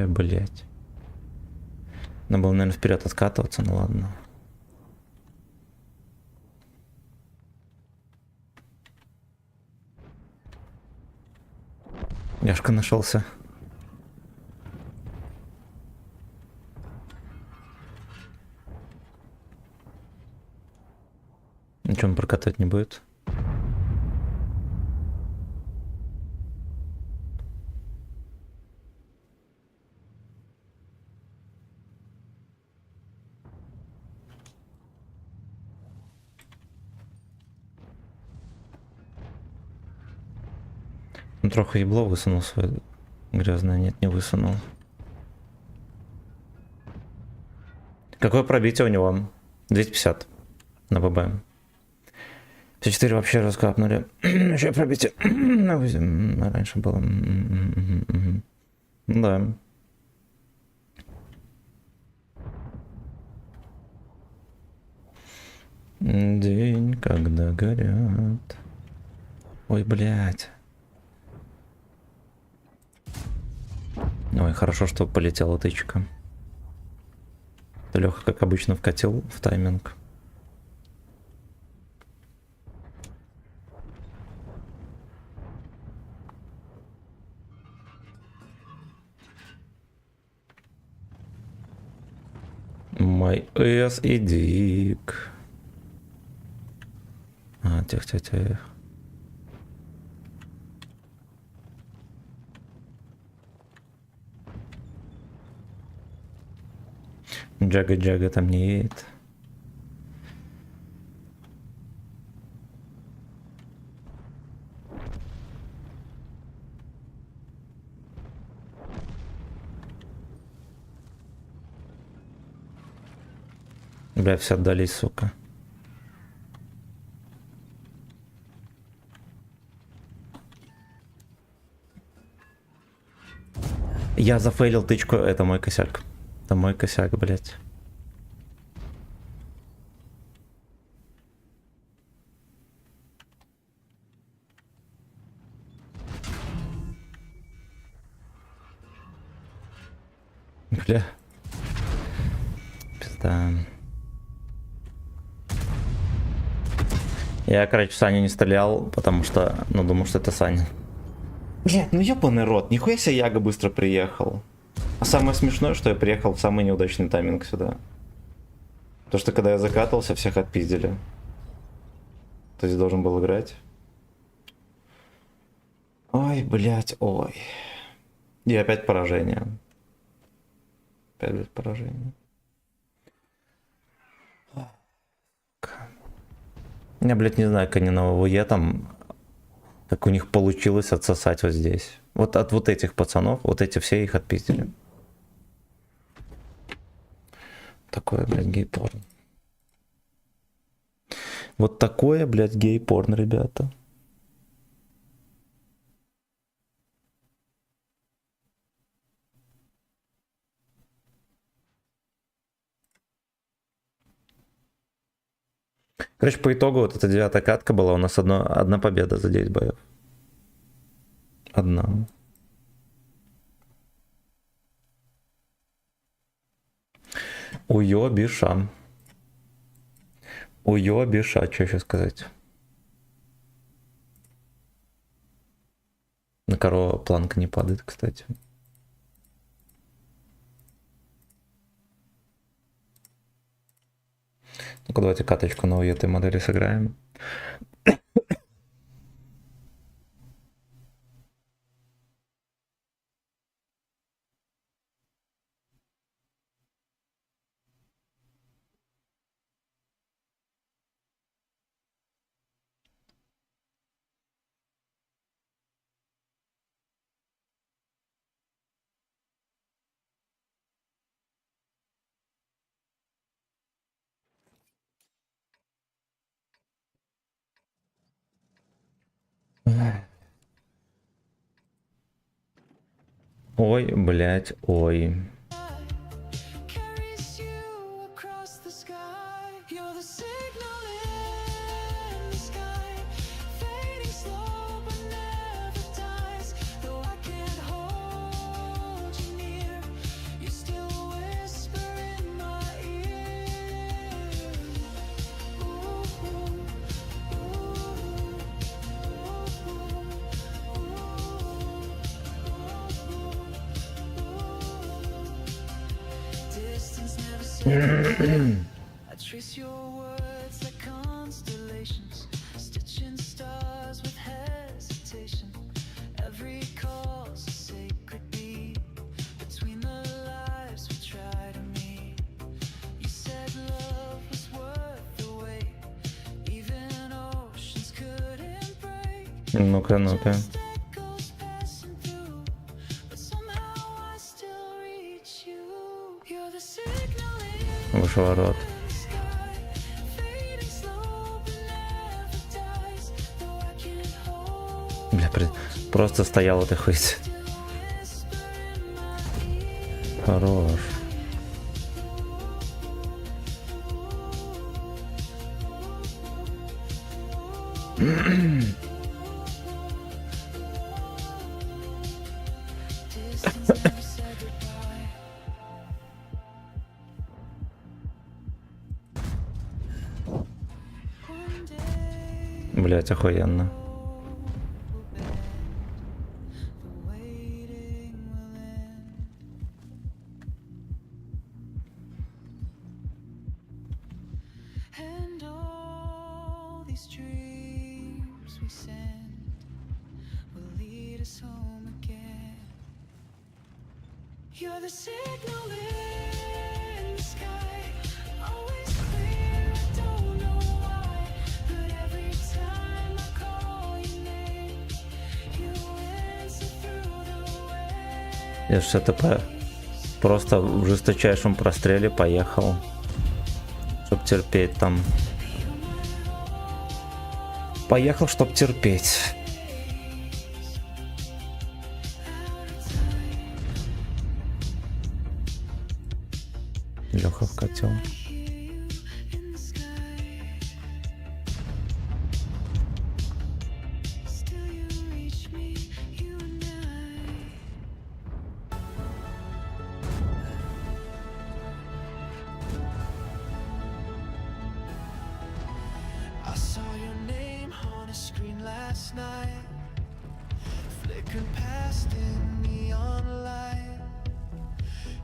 Блять. Надо было, наверное, вперед откатываться, ну ладно. Яшка нашелся. Ничего он прокатывать не будет. Он трохи ебло высунул свое грязное. Нет, не высунул. Какое пробитие у него? 250 на ББ. Все 4 вообще раскапнули. Еще пробитие. Раньше было. Да. День, когда горят. Ой, блядь. Ой, хорошо, что полетела тычка. Леха, как обычно, вкатил в тайминг. Мой эс и дик. А, тихо. Джага там не едет. Бля, все отдались, сука. Я зафейлил тычку, это мой косяк. Это мой косяк, блять. Бля. Пизда. Я, короче, в Саню не стрелял, потому что, ну, думал, что это Саня. Блядь, ну ебаный рот, нихуя себе Яга быстро приехал. А самое смешное, что я приехал в самый неудачный тайминг сюда. То, что когда я закатывался, всех отпиздили. То есть должен был играть. Ой, блядь, ой. И опять поражение. Опять без поражения. Я, блядь, не знаю, как они на ВВЕ там, как у них получилось отсосать вот здесь. Вот от вот этих пацанов, вот эти все их отпиздили. Такое, блядь, гей-порн. Вот такое, блядь, гей-порн, ребята. Короче, по итогу вот эта 9-я катка была, у нас одна победа за 9 боев. Одна. Уёбиша. Уёбиша, что еще сказать? На корова планка не падает, кстати. Ну-ка, давайте каточку на этой модели сыграем. Ой, блядь, ой. Carries you across the sky. You're the signal in the sky, fading slow but never dies. Though I can't hold you near, you still whisper in my ear. Ooh, ooh, distance never separates. I trace your words like constellations, stitching stars with hesitation. Every call's a sacred beat between the lives we try to meet. You said love was worth the wait, even oceans couldn't break. Ну-ка, ну-ка. Just echoes passing through, but somehow I still reach you. You're the signal in Вышоворот. the sky, fading slow but never dies. Though I can't hold Бля, просто стоял этой хуйня. you, whisper in my ear. Хорош. Distance never said goodbye. One day Блять, охуенно. the waiting will end. And all these dreams we send will lead us home again. You're the signal in the sky, always clear, I don't know why, but every time I call your name, you answer through the way. Я же ТП просто в жесточайшем простреле поехал. Чтоб терпеть там. Поехал, чтоб терпеть. Леха вкатил. In the sky, still you reach me, you and I. I saw your name on a screen last night, flickered past in neon light.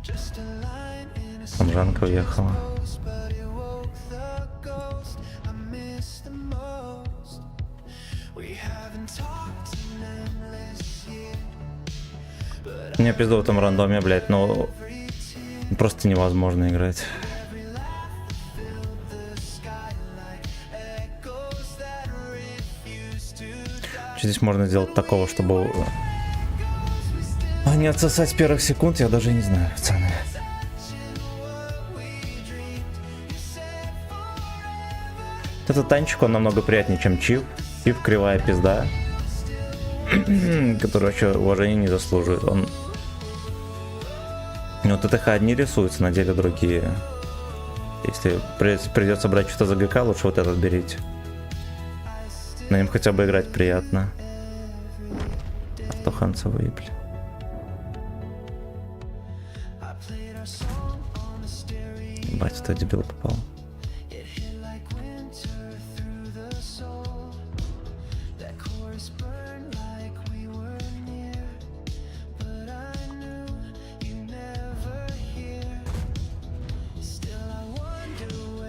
Just a line in a Там Жанка уехала. post, but it woke the ghost I miss the most. We haven't talked in endless years, but Мне пизду в этом рандоме, блядь, ну... Просто невозможно играть. Что здесь можно сделать такого, чтобы не отсосать с первых секунд, я даже не знаю, пацаны. Этот танчик, он намного приятнее, чем Чив. Чив кривая пизда, который вообще уважения не заслуживает. Он... Вот ТТХ одни рисуются, на деле другие. Если придется брать что-то за ГК, лучше вот этот берите. На нем хотя бы играть приятно. Артуханца выебли. Бать, это дебил попал.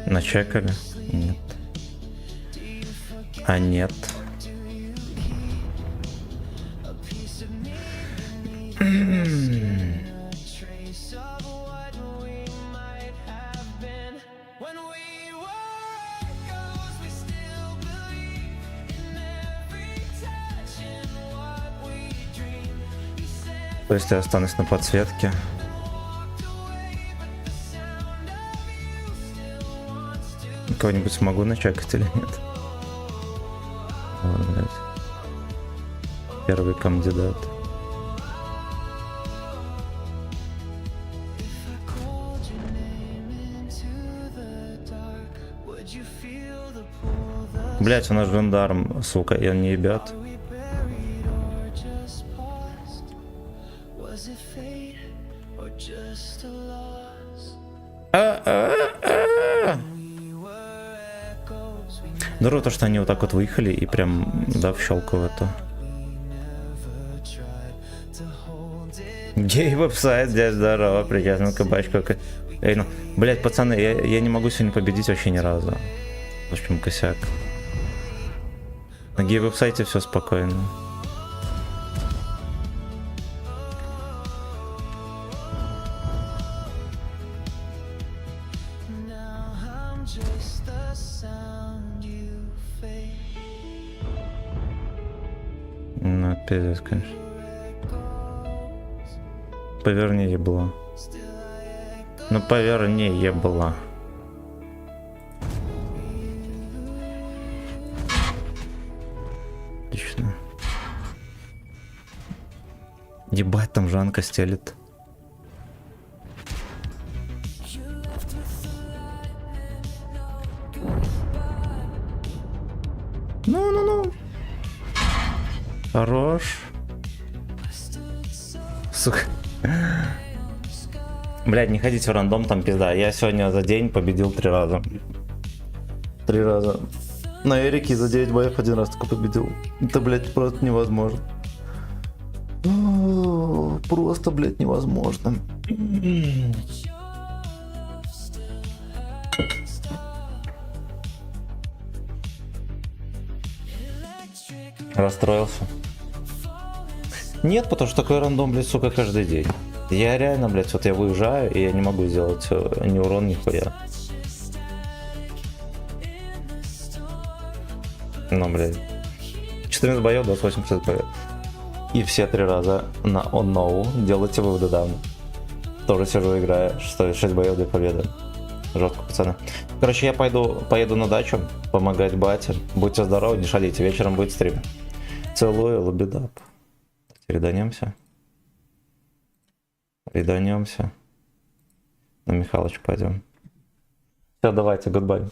Начекали? Нет. А нет. То есть я останусь на подсветке. Кого-нибудь смогу начекать или нет? Вот, блядь. Первый кандидат. Блять, у нас жандарм, сука, и он не ебет. Здорово то, что они вот так вот выехали и прям, да, в щелку в эту. Гей-веб-сайт, дядь, здорово, приятно, кабачку. Эй, ну, блять, пацаны, я не могу сегодня победить вообще ни разу. В общем, косяк. На гей-веб-сайте все спокойно. Ну, пиздец, конечно. Поверни ебло. Ну, поверни ебло. Отлично. Ебать, там Жанка стелит. Ну. Хорош. Сука. Блядь, не ходите в рандом, там пизда. Я сегодня за день победил 3 раза. 3 раза. На Эрике за 9 боев 1 раз только победил. Это, блядь, просто невозможно. Просто, блядь, невозможно. Расстроился? Нет, потому что такой рандом, блядь, сука, каждый день. Я реально, блядь, вот я выезжаю, и я не могу сделать ни урон, ни хуя. Ну, блядь. 14 боев, 28% побед. И все 3 раза на on no делайте выводы давно. Тоже сижу, играю, 6 боев, 2 победы. Жестко, пацаны. Короче, я поеду на дачу, помогать бате. Будьте здоровы, не шалите, вечером будет стрим. Целую, лабидап. Реданемся. На Михалыч пойдем. Все, давайте, гудбай.